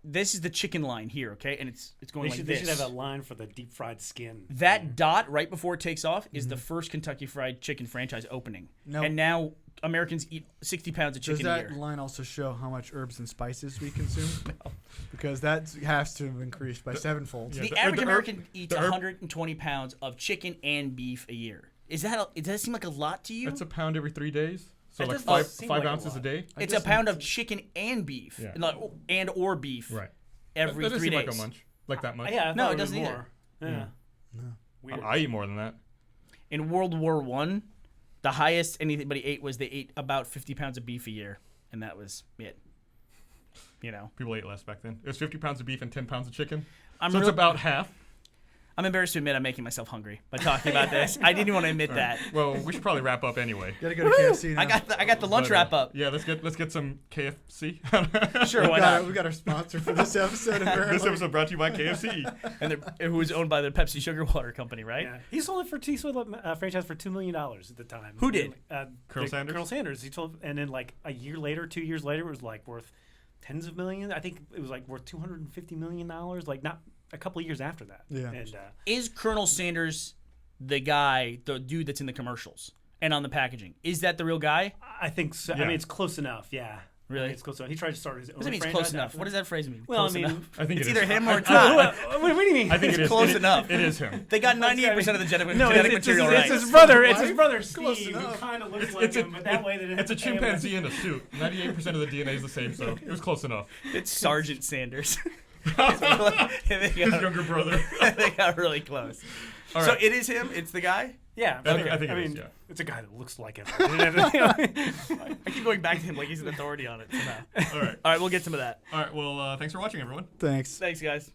This is the chicken line here, okay, and it's going like They this. should have a line for the deep fried skin. That dot right before it takes off is the first Kentucky Fried Chicken franchise opening, No. and now Americans eat 60 pounds of Does chicken a that year. line also show how much herbs and spices we consume? No. Because that has to have increased by sevenfold. Yeah. The average the herb- American eats the herb- 120 pounds of chicken and beef a year. Does that seem like a lot to you? That's a pound every 3 days. So That like doesn't seem five like a ounces a lot. day. It's a pound of chicken and beef, Yeah. and or beef Right. every that doesn't 3 seem days. like that much. Yeah, I No, thought it was doesn't either. more. Yeah. Weird. I eat more than that. In World War I, the highest anybody ate was they ate about 50 pounds of beef a year, and that was it. People ate less back then. It was 50 pounds of beef and 10 pounds of chicken. I'm So it's real- about half. I'm embarrassed to admit I'm making myself hungry by talking about this. I didn't want to admit that. Well, we should probably wrap up anyway. Gotta go to KFC now. I got the lunch But, wrap up. Yeah, let's get some KFC. Sure, why we got, not? we got our sponsor for this episode. Apparently. This episode brought to you by KFC. And who was owned by the Pepsi Sugar Water Company, right? Yeah. He sold it he sold a franchise for $2 million at the time. Who did? Colonel Sanders? Colonel Sanders. He told, and then like a year later, 2 years later, it was like worth tens of millions. I think it was like worth $250 million. Like not a couple of years after that. Yeah. And Is Colonel Sanders the dude that's in the commercials and on the packaging? Is that the real guy? I think so. I Yeah. mean, it's close enough. Yeah. Really? I mean, it's close enough. He tried to start his own What does that mean? It's franchise close enough. after What does that phrase mean? Well, Close I mean, enough? I think It's it is. either him or it's Oh, not. what do you mean? I think it is. close it is- enough. It is him. They got 98% of the genetic No, material it's right. his brother. It's Wife? his brother Close Steve, who enough. kind of looks like him, but that way that It's a chimpanzee in a suit. 98% of the DNA is the same, so it was close enough. It's Sergeant Sanders. His younger brother. They got really close. All So right. it is him. It's the guy. Yeah, I think it is, mean, yeah. it's a guy that looks like him. I keep going back to him like he's an authority on it somehow. All right. All right, we'll get some of that. All right. Well, thanks for watching, everyone. Thanks. Thanks, guys.